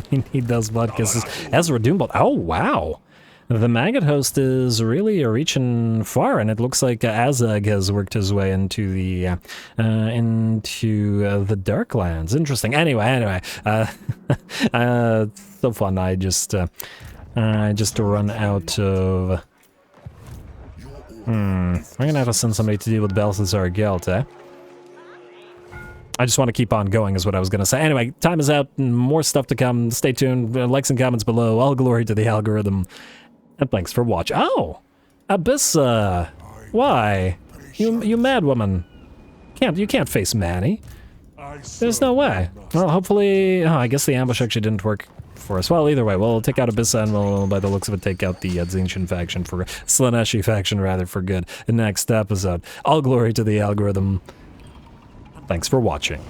We need those blood kisses. Ezra Doombolt. Oh, wow. The Maggot Host is really reaching far, and it looks like Azag has worked his way into the Darklands. Interesting. Anyway. So fun. I just run out of... I'm gonna have to send somebody to deal with Balthazar Gelt, eh? I just want to keep on going is what I was gonna say. Anyway, time is out, and more stuff to come. Stay tuned, likes and comments below. All glory to the algorithm. And thanks for watching. Oh! Abyssa! Why? You mad woman. You can't face Manny. There's no way. Well, hopefully... Oh, I guess the ambush actually didn't work for us. Well, either way, we'll take out Abyssa, and we'll, by the looks of it, take out the Zinchen faction for... Slaanesh faction, rather, for good. Next episode. All glory to the algorithm. Thanks for watching.